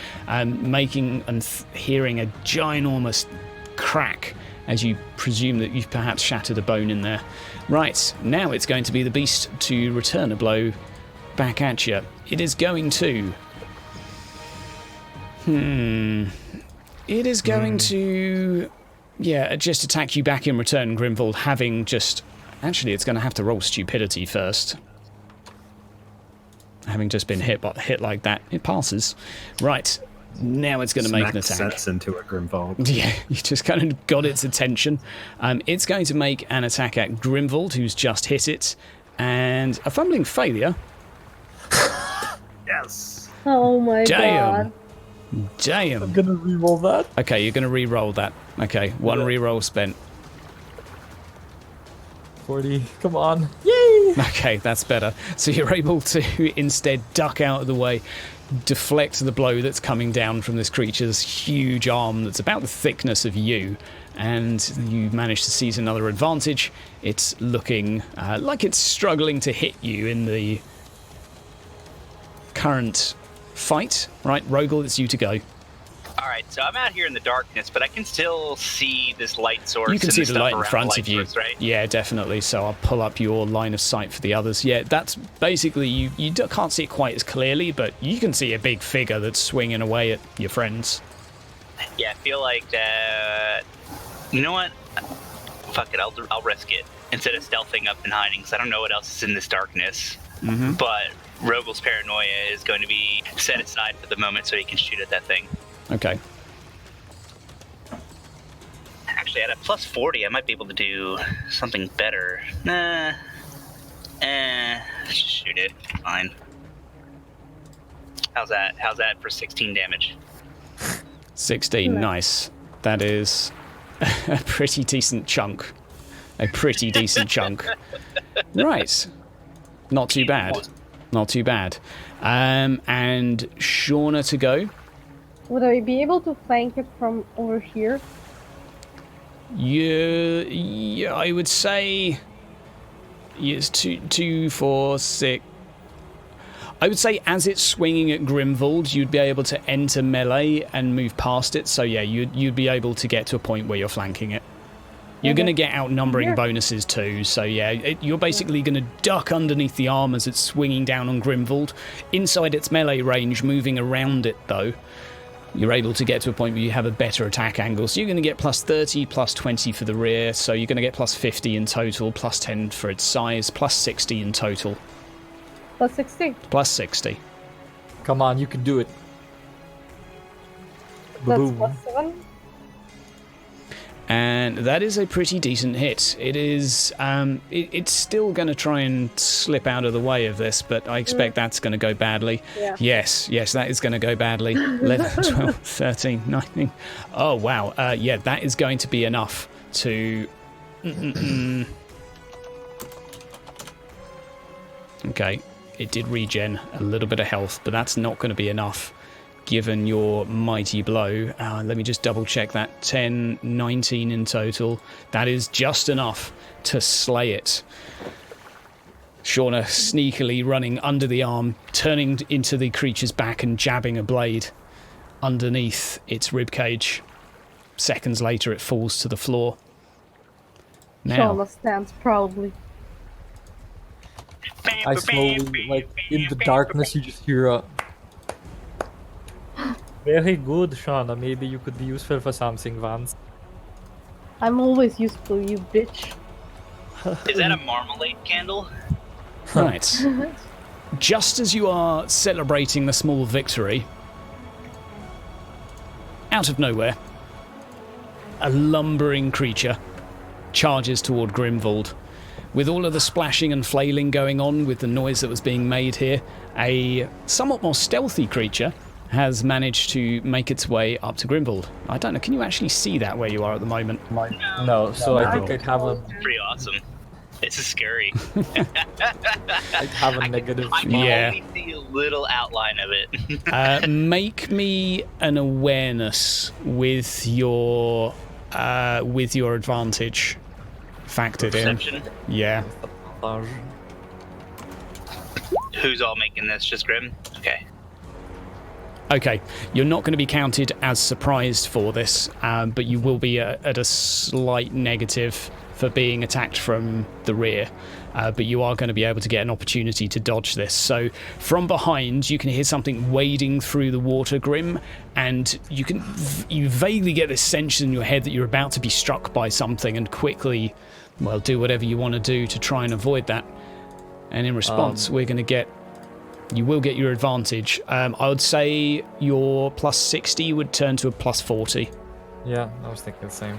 making and hearing a ginormous crack as you presume that you've perhaps shattered a bone in there. Right, now it's going to be the beast to return a blow back at you. It is going to... It is going to... Yeah, just attack you back in return, Grimvald, having just... Actually, it's going to have to roll stupidity first. Having just been hit like that. It passes. Right, now it's going to make an attack. Sense into a Grimvald. Yeah, you just kind of got its attention. It's going to make an attack at Grimvald, who's just hit it, and a fumbling failure. Yes! Oh my Damn. god. Damn. I'm gonna reroll that. Okay, you're going to re-roll that. Okay, one re-roll spent. 40. Come on. Yay! Okay, that's better. So you're able to instead duck out of the way, deflect the blow that's coming down from this creature's huge arm that's about the thickness of you, and you manage to seize another advantage. It's looking like it's struggling to hit you in the current fight. Right, Rogel, it's you to go. All right, so I'm out here in the darkness, but I can still see this light source. You can and see the stuff light in around front the of you. source, right? Yeah, definitely. So I'll pull up your line of sight for the others. Yeah, that's basically, can't see it quite as clearly, but you can see a big figure that's swinging away at your friends. Yeah, I feel like that. You know what? Fuck it, I'll risk it instead of stealthing up and hiding, because I don't know what else is in this darkness. Mm-hmm. But Rogel's paranoia is going to be set aside for the moment so he can shoot at that thing. Okay. Actually, at a plus 40, I might be able to do something better. Just shoot it. Fine. How's that? How's that for 16 damage? 16, nice. That is a pretty decent chunk. A pretty decent chunk. Right. Not too bad. Not too bad. And Shauna to go. Would I be able to flank it from over here? Yeah, I would say it's 2, 4, 6. I would say as it's swinging at Grimvald, you'd be able to enter melee and move past it. So yeah, you'd be able to get to a point where you're flanking it. You're going to get outnumbering bonuses too. So yeah, you're basically going to duck underneath the arm as it's swinging down on Grimvald. Inside its melee range, moving around it though, you're able to get to a point where you have a better attack angle. So you're going to get plus 30, plus 20 for the rear. So you're going to get plus 50 in total, plus 10 for its size, plus 60 in total. Plus 60. Plus 60. Come on, you can do it. That's Boom. plus 7. And that is a pretty decent hit. It is. It's still going to try and slip out of the way of this, but I expect that's going to go badly. Yeah. Yes, that is going to go badly. 11, 12, 13, 19. Oh, wow. Yeah, that is going to be enough to... Okay, it did regen a little bit of health, but that's not going to be enough. Given your mighty blow, let me just double check that. 10, 19 in total. That is just enough to slay it. Shauna sneakily running under the arm, turning into the creature's back and jabbing a blade underneath its ribcage. Seconds later, it falls to the floor. Now, Shauna stands proudly. I slowly, like, in the darkness, you just hear a... Very good, Shauna. Maybe you could be useful for something once. I'm always useful, you bitch. Is that a marmalade candle? right. Just as you are celebrating the small victory, out of nowhere, a lumbering creature charges toward Grimvald. With all of the splashing and flailing going on with the noise that was being made here, a somewhat more stealthy creature has managed to make its way up to Grimvald. I don't know, can you actually see that where you are at the moment? No, so I think I'd have a... Pretty awesome. This is scary. I'd have a negative... I can only see a little outline of it. Make me an awareness with your advantage factored Perception. in. Yeah. Who's all making this? Just Grim? Okay. Okay, you're not going to be counted as surprised for this, but you will be at a slight negative for being attacked from the rear. But you are going to be able to get an opportunity to dodge this. So from behind, you can hear something wading through the water, Grim, and you vaguely get this sense in your head that you're about to be struck by something, and quickly, well, do whatever you want to do to try and avoid that. And in response, you will get your advantage. I would say your plus 60 would turn to a plus 40. Yeah, I was thinking the same.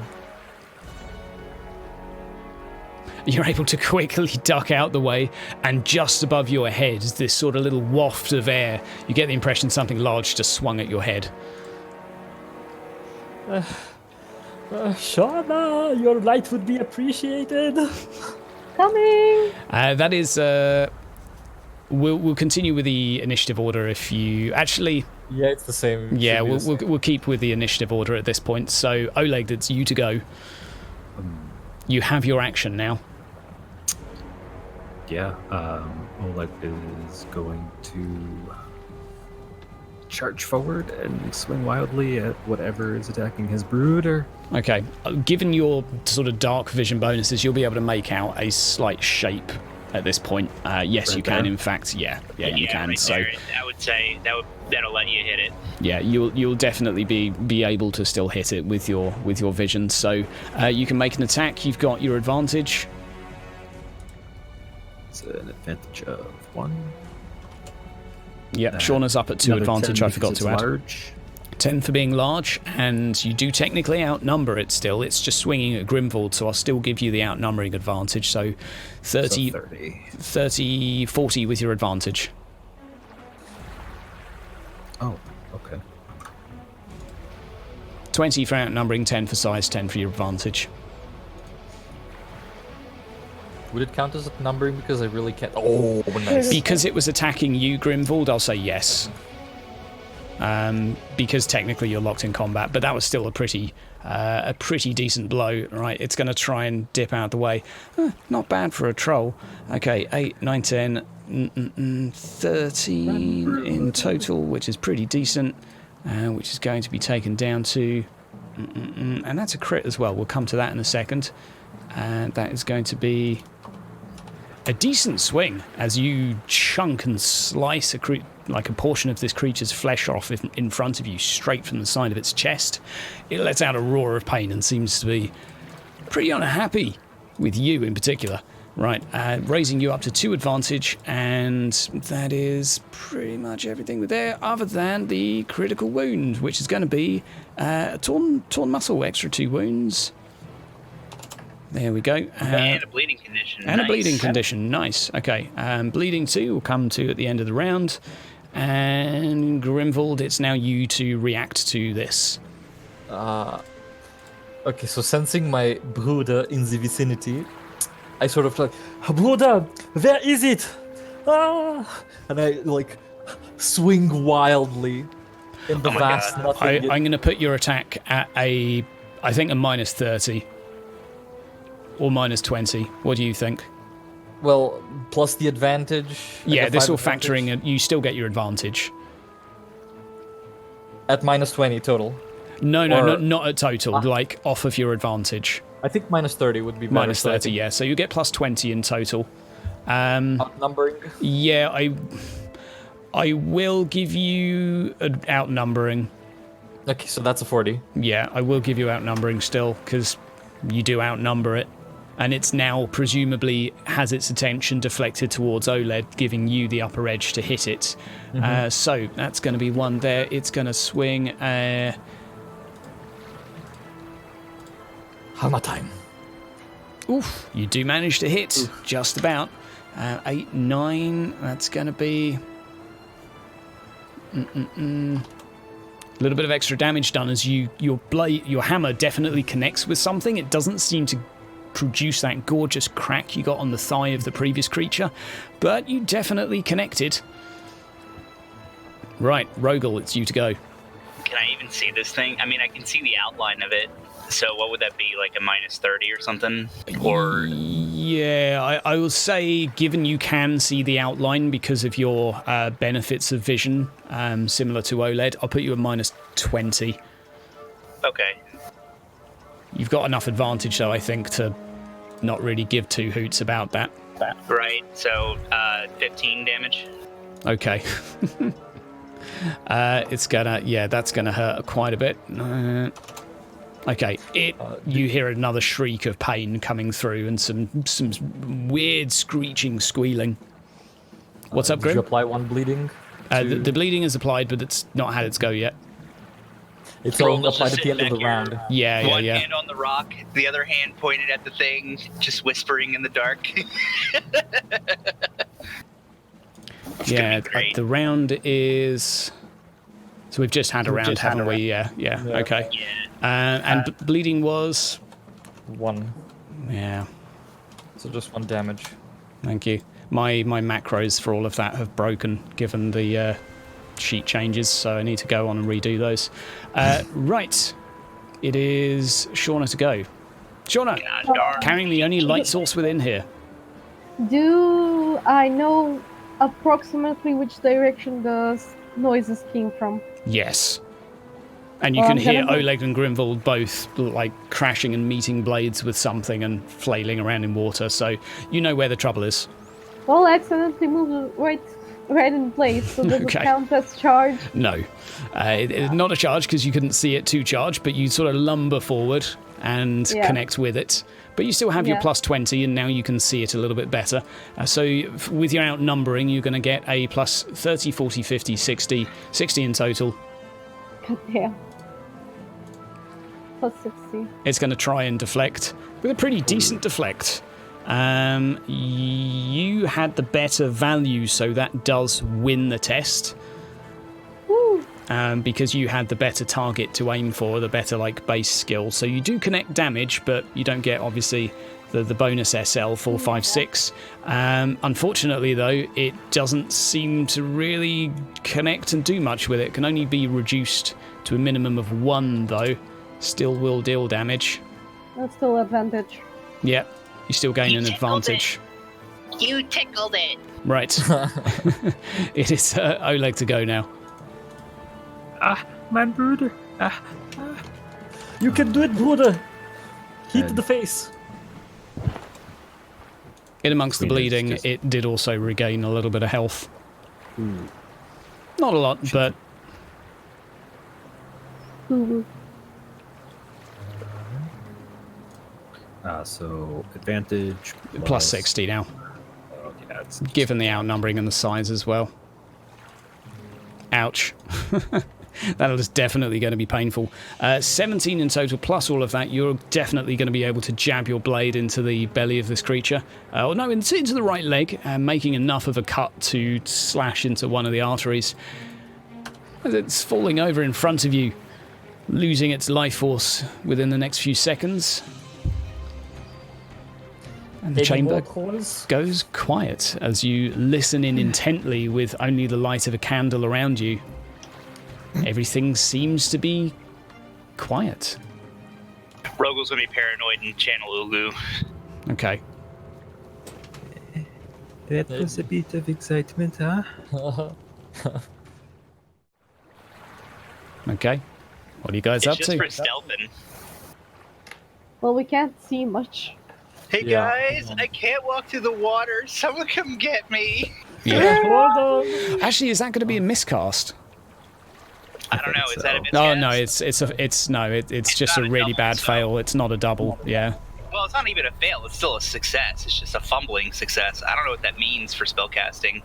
You're able to quickly duck out the way, and just above your head is this sort of little waft of air. You get the impression something large just swung at your head. Shauna, your light would be appreciated. Coming! That is... We'll continue with the initiative order if you... Actually... Yeah, it's the same. Yeah, we'll keep with the initiative order at this point. So, Oleg, it's you to go. You have your action now. Yeah, Oleg is going to charge forward and swing wildly at whatever is attacking his brood, or... Okay, given your sort of dark vision bonuses, you'll be able to make out a slight shape at this point. Yes, Right you can, there? in fact. Yeah, you can. Right So, there. I would say that'll let you hit it. yeah, you'll definitely be able to still hit it with your vision. So, you can make an attack. You've got your advantage. It's an advantage of 1. Yep, Shauna's up at 2 Another advantage. 10 I forgot because to it's add. large. 10 for being large, and you do technically outnumber it still. It's just swinging at Grimvald, so I'll still give you the outnumbering advantage. So 30, So 30. 30, 40 with your advantage. Oh, okay. 20 for outnumbering, 10 for size, 10 for your advantage. Would it count as numbering because I really can't? Oh, nice. Because it was attacking you, Grimvald, I'll say yes. Because technically you're locked in combat, but that was still a pretty decent blow. Right, it's going to try and dip out the way. Not bad for a troll. Okay, 8, 9, 10, 13 in total, which is pretty decent, which is going to be taken down to... and that's a crit as well. We'll come to that in a second. And that is going to be a decent swing as you chunk and slice like a portion of this creature's flesh off in front of you, straight from the side of its chest. It lets out a roar of pain and seems to be pretty unhappy with you in particular. Right, raising you up to 2 advantage, and that is pretty much everything there, other than the critical wound, which is going to be a torn muscle, extra 2 wounds. There we go. And a bleeding condition. And nice. a bleeding condition, nice. Okay, bleeding 2 will come to at the end of the round. And Grimvald, it's now you to react to this. Okay, so sensing my brother in the vicinity, I sort of like, brother, where is it? Ah! And I like swing wildly in the Oh my vast God. nothing. I'm going to put your attack at I think a minus 30. Or minus 20. What do you think? Well, plus the advantage. I Yeah, get this 5 will advantage. factor in. You still get your advantage. At minus 20 total. No, Or- not at total. Like off of your advantage. I think minus 30 would be better. Minus so I 30, think yeah. So you get plus 20 in total. Outnumbering. Yeah, I will give you an outnumbering. Okay, so that's a 40. Yeah, I will give you outnumbering still, because you do outnumber it. And it's now presumably has its attention deflected towards OLED, giving you the upper edge to hit it. So that's going to be 1 there. It's going to swing. Hammer time. Oof, you do manage to hit, just about. 8, 9, that's going to be... A little bit of extra damage done as your hammer definitely connects with something. It doesn't seem to produce that gorgeous crack you got on the thigh of the previous creature, but you definitely connected. Right, Rogel, it's you to go. Can I even see this thing? I mean, I can see the outline of it. So what would that be, like a minus 30 or something? Or Yeah, I will say, given you can see the outline because of your benefits of vision, similar to OLED, I'll put you at minus 20. okay. You've got enough advantage, though, I think, to not really give 2 hoots about that. Right. So 15 damage. Okay. It's gonna, that's gonna hurt quite a bit. Okay, you hear another shriek of pain coming through and some weird screeching, squealing. What's up, Did you Grim? apply 1 bleeding? The bleeding is applied, but it's not had its go yet. It's Roll only just applied at the sitting end of the back here. round. Yeah. One hand on the rock, the other hand pointed at the thing, just whispering in the dark. Yeah, great. the round is... So we've just had a round, haven't we? Yeah, okay. Yeah. And bleeding was... 1. Yeah, So just 1 damage. thank you. My macros for all of that have broken, given the sheet changes, so I need to go on and redo those. Right, it is Shauna to go. Shauna, God darn. carrying the only light source within here. Do I know approximately which direction the noises came from. Yes. And you Well, can I'm hear gonna Oleg and Grimvold both like crashing and meeting blades with something and flailing around in water, so you know where the trouble is. Well, accidentally moved right in place, so does Okay. it count as charge? No. It's not a charge because you couldn't see it to charge, but you sort of lumber forward and Yeah. connect with it. But you still have your Yeah. plus 20, and now you can see it a little bit better. So with your outnumbering, you're going to get a plus 30, 40, 50, 60 in total. God damn. Plus 60. It's going to try and deflect with a pretty decent deflect. You had the better value, so that does win the test. Woo! Because you had the better target to aim for, the better like base skill. So you do connect damage, but you don't get obviously the bonus SL 4, 5, 6. Unfortunately, though, it doesn't seem to really connect and do much with it. It can only be reduced to a minimum of 1, though. Still will deal damage. That's still advantage. Yeah, you still gain You an tickled advantage. You tickled it. Right. It is Oleg to go now. Mein Bruder. You can do it, Bruder. Hit the face. In amongst the Queen is bleeding, just- it did also regain a little bit of health. Not a lot, but Ooh. So advantage plus 60 now, Oh, yeah, it's given the outnumbering and the size as well. Ouch. That is definitely going to be painful. 17 in total, plus all of that. You're definitely going to be able to jab your blade into the belly of this creature. Or no, into the right leg, making enough of a cut to slash into one of the arteries. As it's falling over in front of you, losing its life force within the next few seconds. And the Any chamber more calls? goes quiet as you listen in intently with only the light of a candle around you. Everything seems to be quiet. Rogel's gonna be paranoid and channel Ulu. Okay. That was a bit of excitement, huh? Okay. What are you guys up It's just to? for stealthing. Well, we can't see much. Hey Yeah. guys, I can't walk through the water. Someone come get me. Yeah. Hold on. Actually, is that going to be a miscast? I don't know. think Is that a so. miscast? Oh no, it's just a not a really double, bad so- fail. It's not a double. Yeah. Well, it's not even a fail. It's still a success. It's just a fumbling success. I don't know what that means for spellcasting.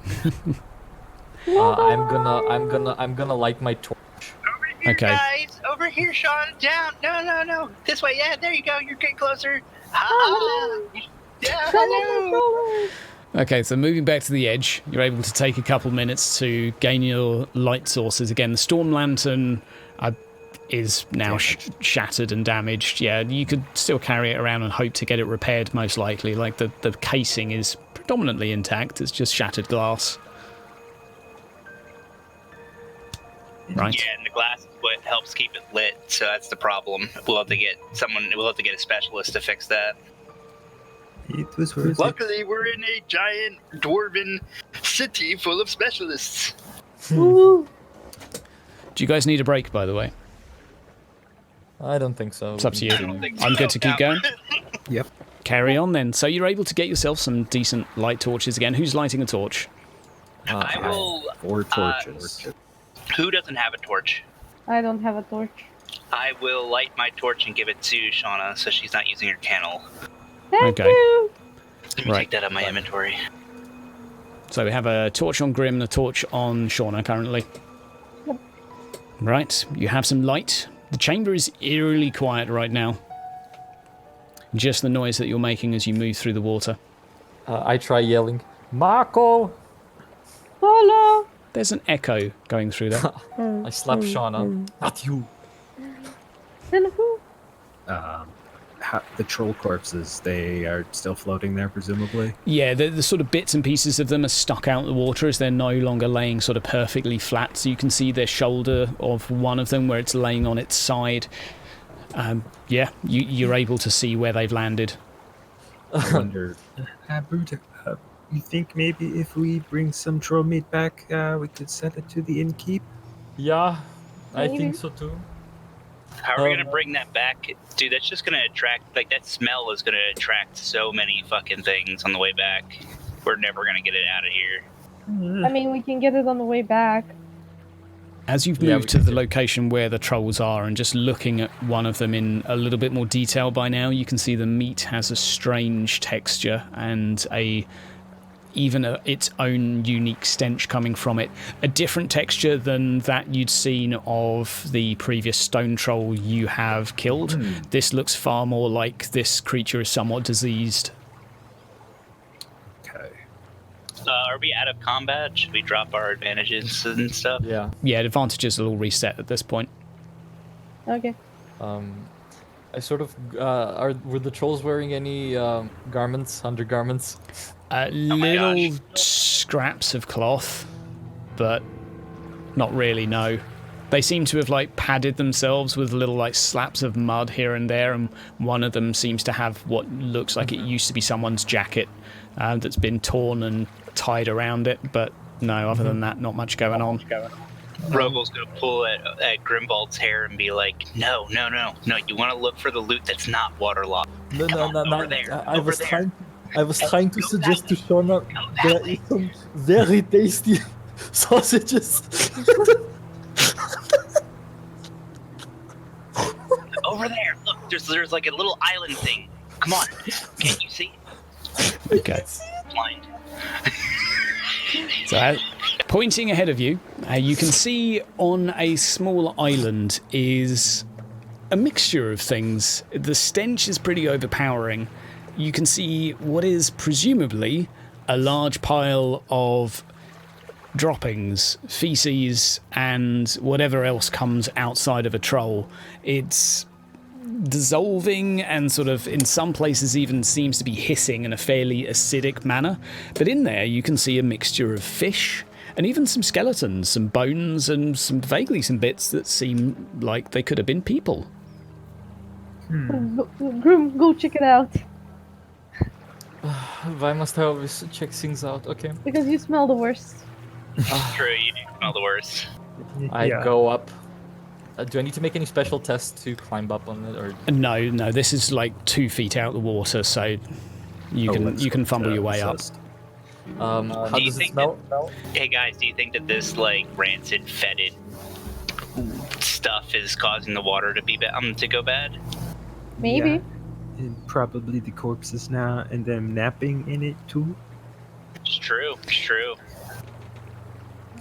I'm gonna light my torch. Over here, Okay. guys. Over here, Sean. Down. No. This way. Yeah, there you go. You're getting closer. Ah. Yeah. Hello. Okay, so moving back to the edge, you're able to take a couple minutes to gain your light sources again. The storm lantern is now shattered and damaged. Yeah, you could still carry it around and hope to get it repaired, most likely. Like the casing is predominantly intact. It's just shattered glass. Right. Yeah, and the glass is what helps keep it lit. So that's the problem. We'll have to get a specialist to fix that. It was worth it. Luckily, we're in a giant dwarven city full of specialists. Ooh. Do you guys need a break, by the way? I don't think so. It's up to you. I don't think so. I'm good to keep going. Yep. Carry on then. So you're able to get yourself some decent light torches again. Who's lighting a torch? I will. 4 torches. Who doesn't have a torch? I don't have a torch. I will light my torch and give it to Shauna so she's not using her candle. Thank Okay. you! Let me Right. take that out of my inventory. So we have a torch on Grim and a torch on Shauna currently. Yep. Right, you have some light. The chamber is eerily quiet right now. Just the noise that you're making as you move through the water. I try yelling, Marco! Hello! There's an echo going through there. I slap Shauna. Not you. Hello? The troll corpses, they are still floating there, presumably. Yeah, the sort of bits and pieces of them are stuck out the water as they're no longer laying sort of perfectly flat. So you can see the shoulder of one of them where it's laying on its side. Yeah, you're able to see where they've landed. I wonder, You think maybe if we bring some troll meat back, we could sell it to the innkeep? Yeah, I Maybe. think so too. How are we gonna bring that back? Dude, that's just gonna attract, like, that smell is gonna attract so many fucking things on the way back. We're never gonna get it out of here. I mean, we can get it on the way back. As you've Yeah, moved we to can the do- location where the trolls are and just looking at one of them in a little bit more detail by now, you can see the meat has a strange texture and its own unique stench coming from it. A different texture than that you'd seen of the previous stone troll you have killed. This looks far more like this creature is somewhat diseased. Okay. Are we out of combat? Should we drop our advantages and stuff? Yeah. Yeah, advantages will all reset at this point. Okay. I sort of were the trolls wearing any garments, undergarments? Little gosh. scraps of cloth, but not really, no. They seem to have like padded themselves with little like slaps of mud here and there, and one of them seems to have what looks like it used to be someone's jacket that's been torn and tied around it, but no, other than that, not much going on. Rogel's gonna pull at Grimbald's hair and be like, no, you want to look for the loot that's not waterlogged. No, Come no, on, no, over no. there, I over was there. trying to suggest to Shona that there way. is some very tasty sausages. Over there, look, there's like a little island thing. Come on, can't you see? Okay. Blind. So, pointing ahead of you, you can see on a small island is a mixture of things. The stench is pretty overpowering. You can see what is presumably a large pile of droppings, feces, and whatever else comes outside of a troll. It's dissolving and sort of in some places even seems to be hissing in a fairly acidic manner. But in there you can see a mixture of fish and even some skeletons, some bones, and some bits that seem like they could have been people. Groom, go check it out. Why must I always check things out? Okay. Because you smell the worst. True, you do smell the worst. I go up. Do I need to make any special tests to climb up on it, or No, this is like 2 feet out of the water, so you can fumble your way up. how Do you does it think smell? Hey guys, do you think that this like rancid, fetid stuff is causing the water to be to go bad? Maybe. Yeah. And probably the corpses now and them napping in it too. It's true.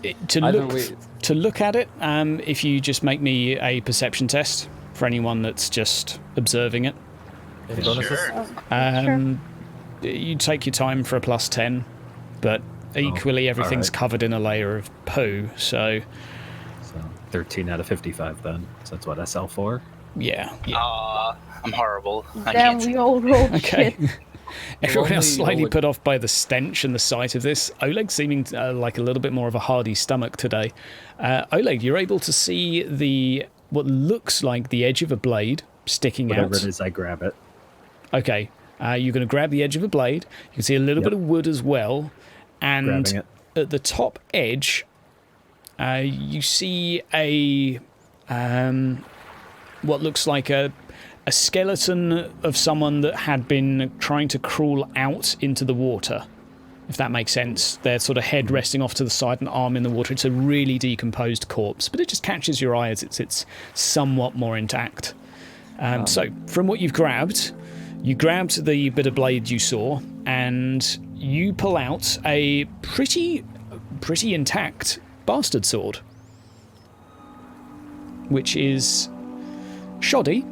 To look at it, if you just make me a perception test for anyone that's just observing it. Any bonuses? Sure. You take your time for a +10, but equally everything's alright. covered in a layer of poo, so So 13 out of 55 then. So that's what SL4. yeah. I'm horrible. I Damn, can't. we all rolled Okay. shit. Everyone else Only slightly Oleg- put off by the stench and the sight of this. Oleg seeming like a little bit more of a hardy stomach today. Oleg, you're able to see what looks like the edge of a blade sticking Whatever out. it is, I grab it. Okay, you're going to grab the edge of a blade. You can see a little bit of wood as well. And Grabbing it. at the top edge, you see what looks like a skeleton of someone that had been trying to crawl out into the water, if that makes sense. Their sort of head resting off to the side and arm in the water. It's a really decomposed corpse, but it just catches your eye as it's somewhat more intact. So from what you grabbed the bit of blade you saw, and you pull out a pretty intact bastard sword, which is shoddy.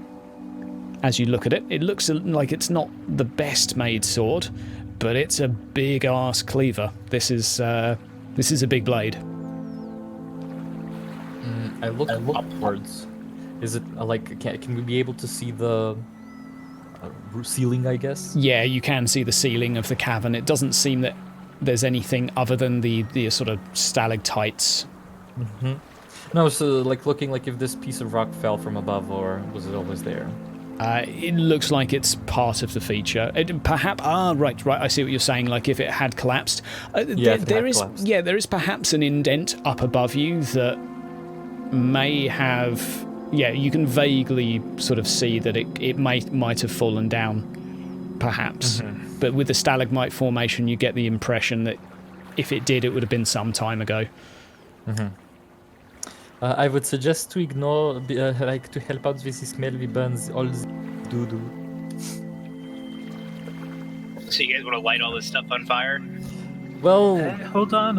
As you look at it, it looks like it's not the best made sword, but it's a big ass cleaver. This is a big blade. I look upwards. Is it like can we be able to see the ceiling? I guess. Yeah, you can see the ceiling of the cavern. It doesn't seem that there's anything other than the sort of stalactites. No, so like looking like if this piece of rock fell from above, or was it always there? It looks like it's part of the feature. Perhaps. Right. I see what you're saying. Like if it had collapsed. There is perhaps an indent up above you that may have. Yeah, you can vaguely sort of see that it might have fallen down, perhaps. Mm-hmm. But with the stalagmite formation, you get the impression that if it did, it would have been some time ago. Mm-hmm. I would suggest to ignore, to help out with the smell, we burn all the doo-doo. So you guys want to light all this stuff on fire? Well... hold on.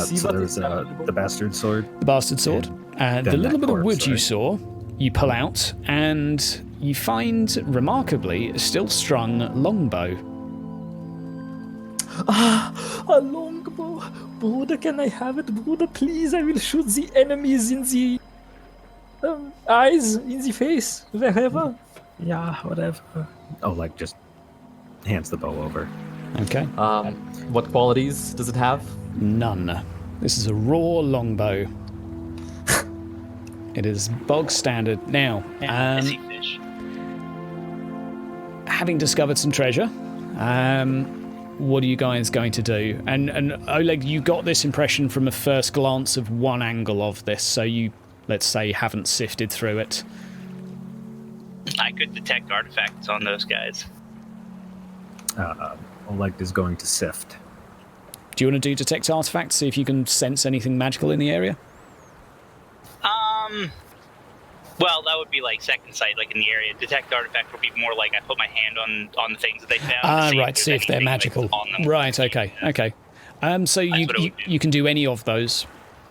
So there's the bastard sword. The bastard sword. The little bit of wood you saw, you pull out, and you find, remarkably, a still strung longbow. A longbow. Bruder, can I have it? Bruder, please, I will shoot the enemies in the eyes, in the face, wherever. Yeah, whatever. Oleg just hands the bow over. Okay. What qualities does it have? None. This is a raw longbow. It is bog standard. Now, having discovered some treasure, what are you guys going to do? And Oleg, you got this impression from a first glance of one angle of this, so you, let's say, haven't sifted through it. I could detect artifacts on those guys. Oleg is going to sift. Do you want to do detect artifacts, see if you can sense anything magical in the area? Well, that would be like second sight, like in the area. Detect artifact would be more like I put my hand on the things that they found. See if they're magical. Like, on them. Right, okay. So you can do any of those.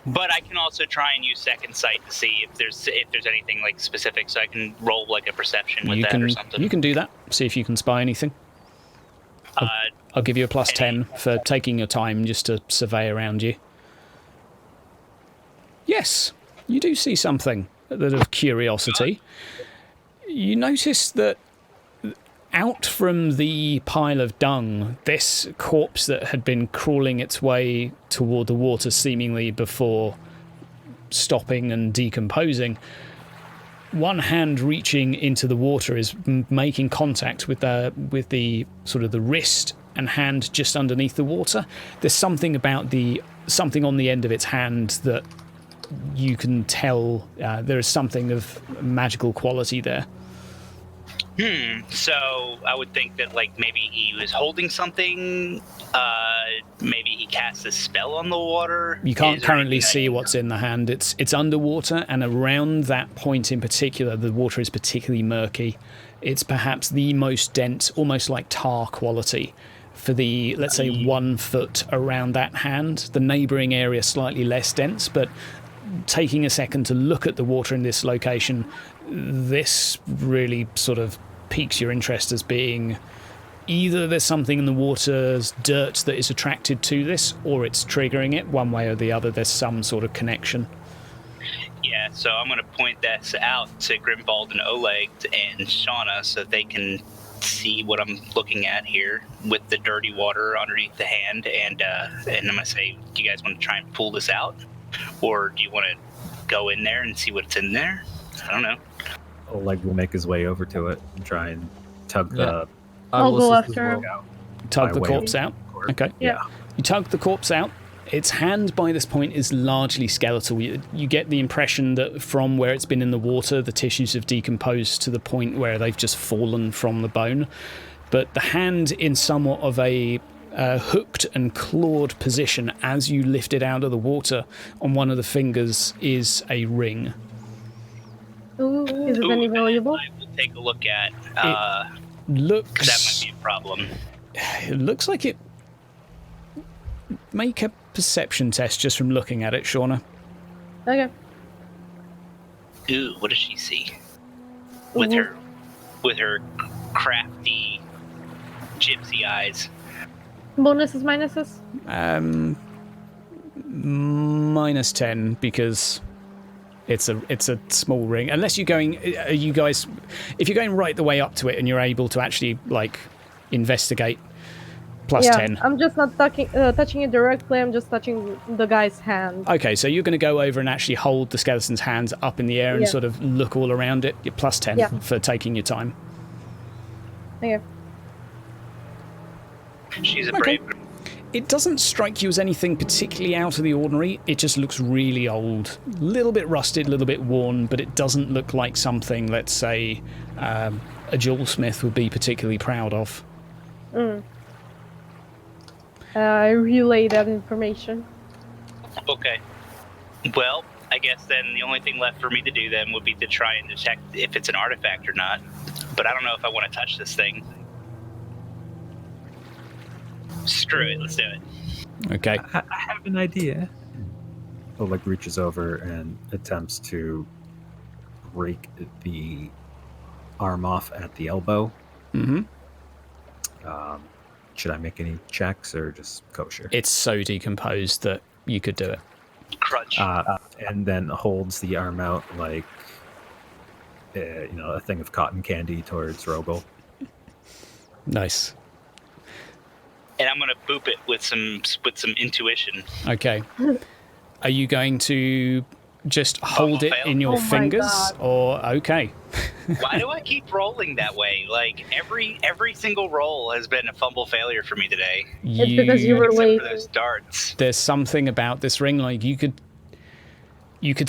But I can also try and use second sight to see if there's anything like specific, so I can roll like a perception with or something. You can do that. See if you can spy anything. I'll give you a plus 10 for taking your time just to survey around you. Yes, you do see something that of curiosity. You notice that out from the pile of dung, this corpse that had been crawling its way toward the water seemingly before stopping and decomposing, one hand reaching into the water is making contact with the sort of the wrist and hand just underneath the water. There's something about something on the end of its hand that you can tell there is something of magical quality there. So I would think that like maybe he was holding something. Maybe he cast a spell on the water. You can't currently see what's in the hand. It's underwater, and around that point in particular, the water is particularly murky. It's perhaps the most dense, almost like tar quality for the, let's say, 1 foot around that hand. The neighbouring area slightly less dense, but taking a second to look at the water in this location, this really sort of piques your interest as being either there's something in the water's dirt that is attracted to this, or it's triggering it. One way or the other, there's some sort of connection. Yeah, so I'm going to point this out to Grimwald and Oleg and Shauna so they can see what I'm looking at here with the dirty water underneath the hand, and I'm going to say, do you guys want to try and pull this out? Or do you want to go in there and see what's in there? I don't know. Oleg will make his way over to it and try and tug the... I'll go after. Tug the corpse out? Okay. Yeah. You tug the corpse out. Its hand by this point is largely skeletal. You get the impression that from where it's been in the water, the tissues have decomposed to the point where they've just fallen from the bone. But the hand in somewhat of a hooked and clawed position as you lift it out of the water, on one of the fingers is a ring. Ooh, is it any valuable? I will take a look at. Looks. That might be a problem. It looks like it. Make a perception test just from looking at it, Shauna. Okay. Ooh, what does she see? With her crafty gypsy eyes. Bonuses, minuses? Minus 10 because it's a small ring. Unless you're going, are you guys? If you're going right the way up to it and you're able to actually like investigate, Plus yeah, 10. I'm just not touching it directly. I'm just touching the guy's hand. Okay, so you're going to go over and actually hold the skeleton's hands up in the air and Yeah. sort of look all around it. You're plus 10 Yeah. for taking your time. Okay. She's a Okay. brave. It doesn't strike you as anything particularly out of the ordinary. It just looks really old. A little bit rusted, a little bit worn, but it doesn't look like something, let's say, a jewelsmith would be particularly proud of. I relay that information. Okay. Well, I guess then the only thing left for me to do then would be to try and detect if it's an artifact or not. But I don't know if I want to touch this thing. Screw it, let's do it. Okay. I have an idea. Oleg reaches over and attempts to break the arm off at the elbow. Mm-hmm. Should I make any checks or just kosher? It's so decomposed that you could do it. Crunch. And then holds the arm out like, a thing of cotton candy towards Rogel. Nice. And I'm gonna boop it with some intuition. Okay. Are you going to just hold it fail? in your Oh my fingers? God. Or, okay. Why do I keep rolling that way? Like every single roll has been a fumble failure for me today. It's because you were Except late. for those darts. There's something about this ring, like you could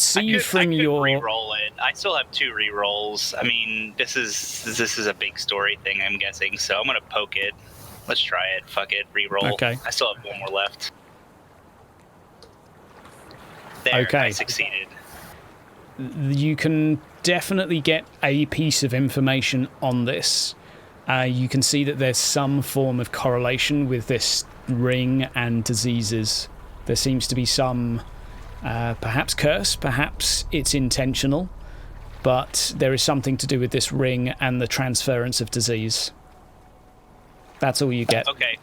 see I from could your re-roll it. I still have 2 re-rolls. I mean, this is a big story thing, I'm guessing. So I'm gonna poke it. Let's try it. Fuck it. Re-roll. Okay. I still have 1 more left. There, Okay. I succeeded. you can definitely get a piece of information on this. You can see that there's some form of correlation with this ring and diseases. There seems to be some, perhaps curse, perhaps it's intentional, but there is something to do with this ring and the transference of disease. That's all you get. Okay.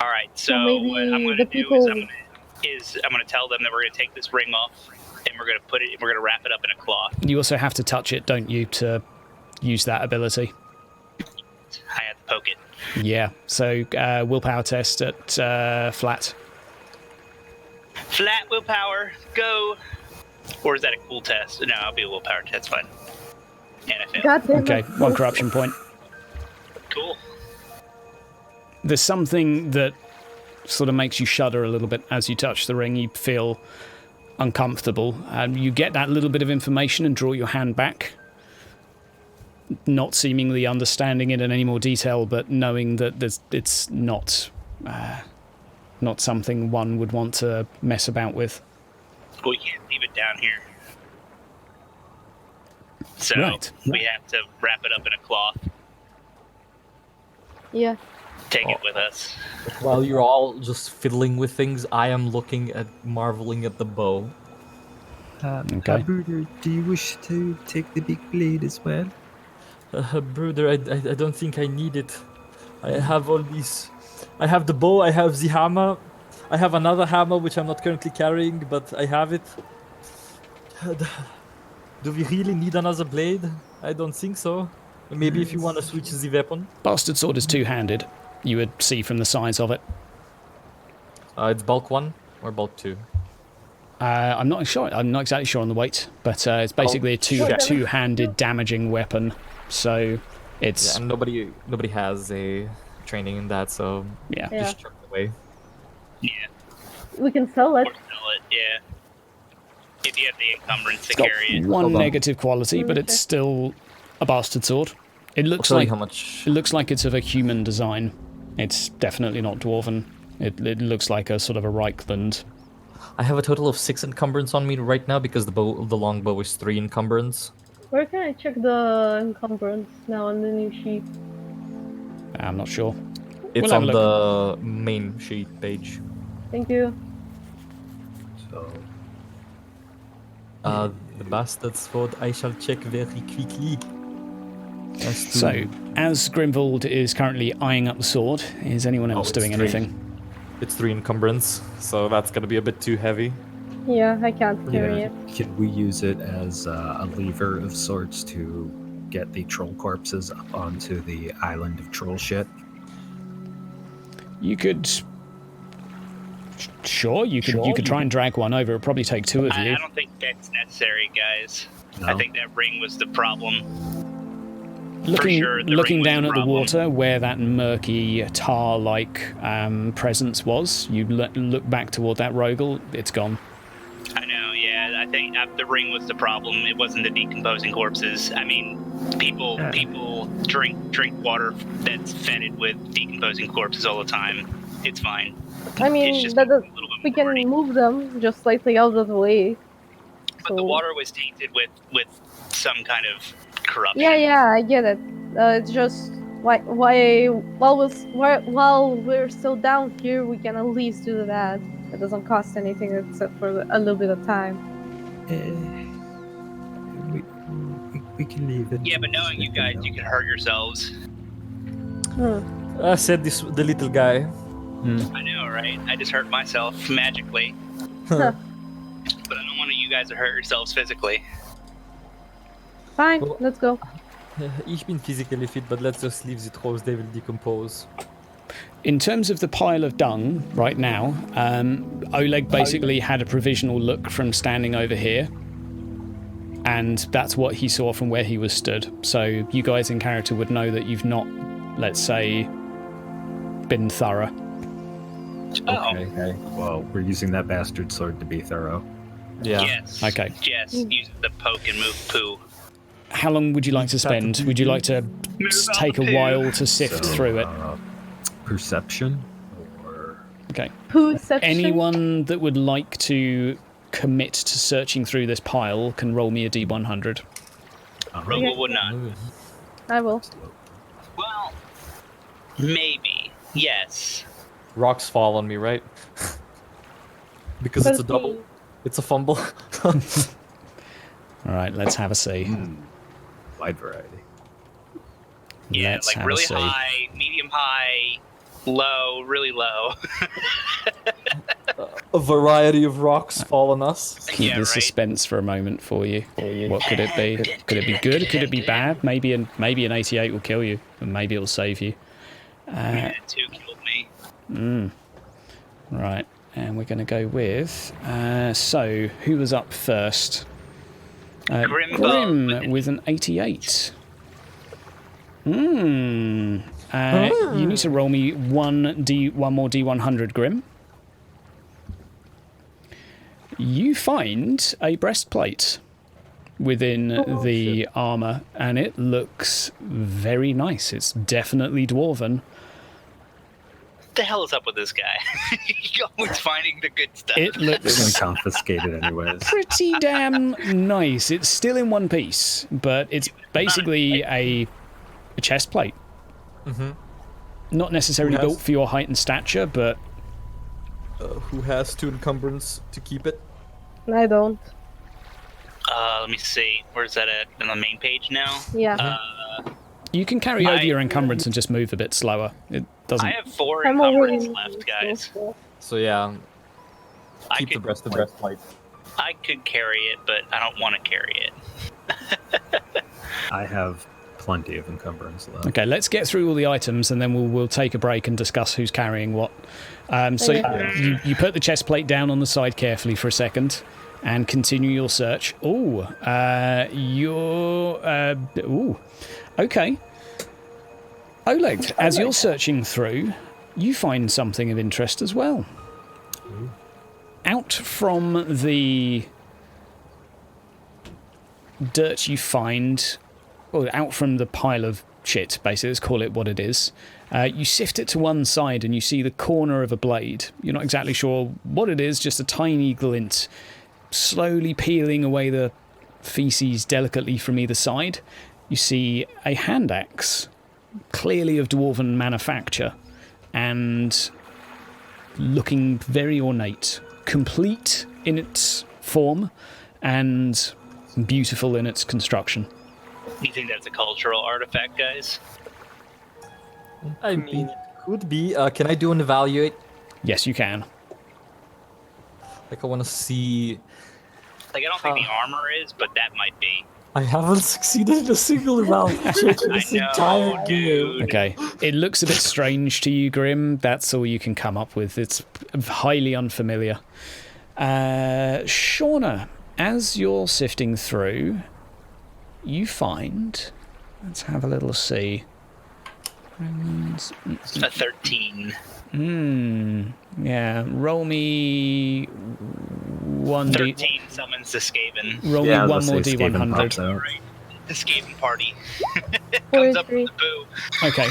All right. So maybe what I'm going the to do people- is I'm going to tell them that we're going to take this ring off and we're going to wrap it up in a cloth. You also have to touch it, don't you, to use that ability? I have to poke it. Yeah. So willpower test at flat. Flat willpower. Go. Or is that a cool test? No, I'll be a willpower test. Fine. And I failed. God damn Okay, it. 1 corruption point. Cool. There's something that sort of makes you shudder a little bit as you touch the ring. You feel uncomfortable. You get that little bit of information and draw your hand back, not seemingly understanding it in any more detail, but knowing that it's not something one would want to mess about with. We can't leave it down here. So Right. we have to wrap it up in a cloth. Yeah. Take it with us. While you're all just fiddling with things, I am looking at marveling at the bow. Okay. Bruder, do you wish to take the big blade as well? Brother, I don't think I need it. I have all these. I have the bow, I have the hammer. I have another hammer which I'm not currently carrying, but I have it. Do we really need another blade? I don't think so. Maybe if you want to switch the weapon. Bastard sword is two-handed. You would see from the size of it. It's bulk 1 or bulk 2? I'm not sure. I'm not exactly sure on the weight, but it's basically a two-handed damaging weapon. So it's Yeah, and nobody has a training in that, so yeah. Yeah. just chuck it away. Yeah. We can sell it. Or sell it. Yeah. If you have the encumbrance to It's got carry it. one Hold on. negative quality, but it's still a bastard sword. It I'll looks tell you like how much. it looks like it's of a human design. It's definitely not dwarven. It looks like a sort of a Reichland. I have a total of 6 encumbrance on me right now because the longbow is 3 encumbrance. Where can I check the encumbrance now on the new sheet? I'm not sure. It's We'll have on a the main sheet page. Thank you. So, The bastard sword I shall check very quickly. As to- So, as Grimvald is currently eyeing up the sword, is anyone else it's doing three. anything? It's 3 encumbrance, so that's gonna be a bit too heavy. Yeah, I can't carry it. can we use it as a lever of sorts to get the troll corpses up onto the island of troll shit? You could. Sure, you could try and drag one over. It'll probably take two of you. I don't think that's necessary, guys. No. I think that ring was the problem. Looking down at the water where that murky tar-like presence was, you look back toward that Rogel. It's gone. I know, yeah. I think the ring was the problem. It wasn't the decomposing corpses. I mean, people drink water that's fetid with decomposing corpses all the time. It's fine. I mean, It's just a little bit we can boring. move them just slightly out of the way. But the water was tainted with some kind of corruption. Yeah, I get it. It's just while we're still down here, we can at least do that. It doesn't cost anything except for a little bit of time. We can leave it. Yeah, but knowing you guys, you can hurt yourselves. I said this, the little guy. I know, right? I just hurt myself magically. But I don't want you guys to hurt yourselves physically. Fine, Well- let's go. Ich bin physically fit, but let's just leave the trolls, they will decompose. In terms of the pile of dung right now, Oleg basically had a provisional look from standing over here, and that's what he saw from where he was stood. So you guys in character would know that you've not, let's say, been thorough. Oh, Okay. Well, we're using that bastard sword to be thorough. Yeah. yes. Okay. Yes, use the poke and move poo. How long would you like to spend? Would you like to take a while to sift through it? Perception? Or... Okay. Perception. Anyone that would like to commit to searching through this pile can roll me a D100. Rogel would not. I will. Well, maybe. Yes. Rocks fall on me, right? Because it's a double. It's a fumble. All right, let's have a see. Wide variety. Yeah, Let's like have a really see. high, medium high, low, really low. A variety of rocks fall on us. Keep Yeah, the right. suspense for a moment for you. What could it be? Could it be good? Could it be bad? Maybe an 88 will kill you, and maybe it'll save you. Yeah, 2 killed me. Right, and we're going to go with. So, who was up first? Grim Grim with an 88. You need to roll me one more D100, Grim. You find a breastplate within the armor, and it looks very nice. It's definitely dwarven. What the hell is up with this guy? He's always finding the good stuff. It They're looks going to confiscate it anyways. pretty damn nice. It's still in one piece, but it's basically a chest plate. Not necessarily Who has- built for your height and stature, but Who has 2 encumbrance to keep it? I don't. Let me see. Where's that at? On the main page now? Yeah. you can carry over your encumbrance and just move a bit slower. It doesn't. I have 4 I'm already encumbrance left, guys. So yeah, I keep the could, breastplate. I could carry it, but I don't want to carry it. I have plenty of encumbrance left. Okay, let's get through all the items and then we'll take a break and discuss who's carrying what. So you put the chest plate down on the side carefully for a second and continue your search. Okay. Oleg, as you're searching through, you find something of interest as well. Out from the dirt you find, or out from the pile of shit, basically, let's call it what it is, you sift it to one side and you see the corner of a blade. You're not exactly sure what it is, just a tiny glint, slowly peeling away the feces delicately from either side. You see a hand axe, clearly of dwarven manufacture, and looking very ornate, complete in its form and beautiful in its construction. You think that's a cultural artifact, guys? I mean, it could be. Can I do an evaluate? Yes, you can. Like, I want to see. Like, I don't think the armor is, but that might be. I haven't succeeded in a single round check in this entire game. dude. Okay. It looks a bit strange to you, Grim. That's all you can come up with. It's highly unfamiliar. Shauna, as you're sifting through, you find... Let's have a little see. It's a 13. Yeah. Roll me 1d... 13 summons the Skaven. Roll Yeah, I me was one more gonna say Skaven pops D100. out. Right. The Skaven party comes up 43. with the boo. Okay.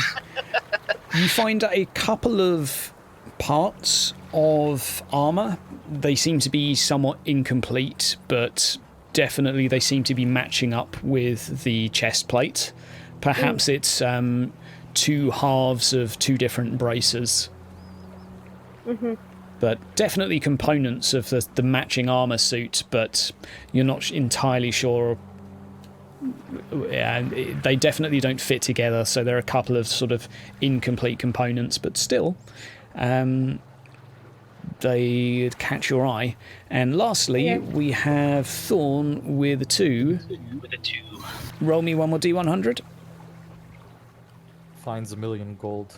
You find a couple of parts of armor. They seem to be somewhat incomplete, but definitely they seem to be matching up with the chest plate. Perhaps it's two halves of two different braces. But definitely components of the matching armor suit, but you're not entirely sure. And they definitely don't fit together, so there are a couple of sort of incomplete components, but still, they catch your eye. And lastly, we have Thorn with a 2. With a 2. Roll me one more D100. Finds 1 million gold.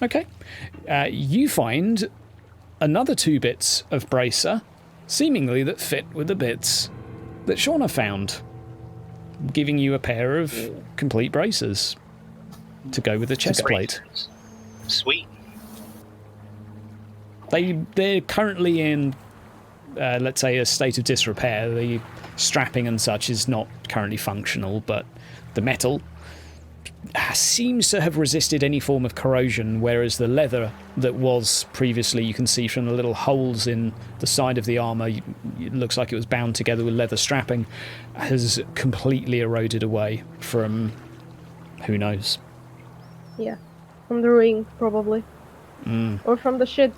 Okay. You find another 2 bits of bracer, seemingly that fit with the bits that Shauna found, giving you a pair of complete bracers to go with the chest plate. Sweet. They're currently in, let's say, a state of disrepair. The strapping and such is not currently functional, but the metal seems to have resisted any form of corrosion, whereas the leather that was previously, you can see from the little holes in the side of the armour, it looks like it was bound together with leather strapping, has completely eroded away from who knows. Yeah. From the ring, probably. Or from the shit.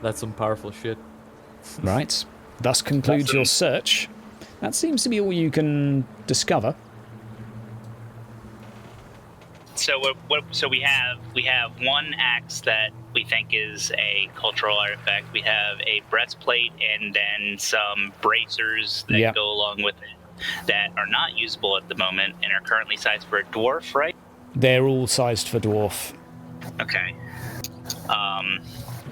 That's some powerful shit. Right. Thus concludes your search. That seems to be all you can discover. So we have one axe that we think is a cultural artifact. We have a breastplate and then some bracers that go along with it that are not usable at the moment and are currently sized for a dwarf, right? They're all sized for dwarf. Okay.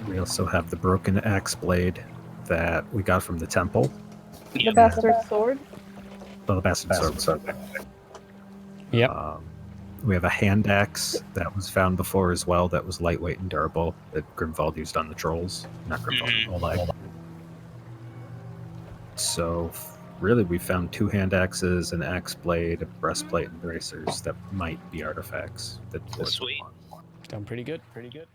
We also have the broken axe blade that we got from the temple. The bastard sword. Well, the bastard sword. Yep. We have a hand axe that was found before as well that was lightweight and durable that Grimvald used on the trolls. Not Grimvald, Oleg. So, really, we found 2 hand axes, an axe blade, a breastplate, and bracers that might be artifacts. Sweet. Done pretty good. Pretty good.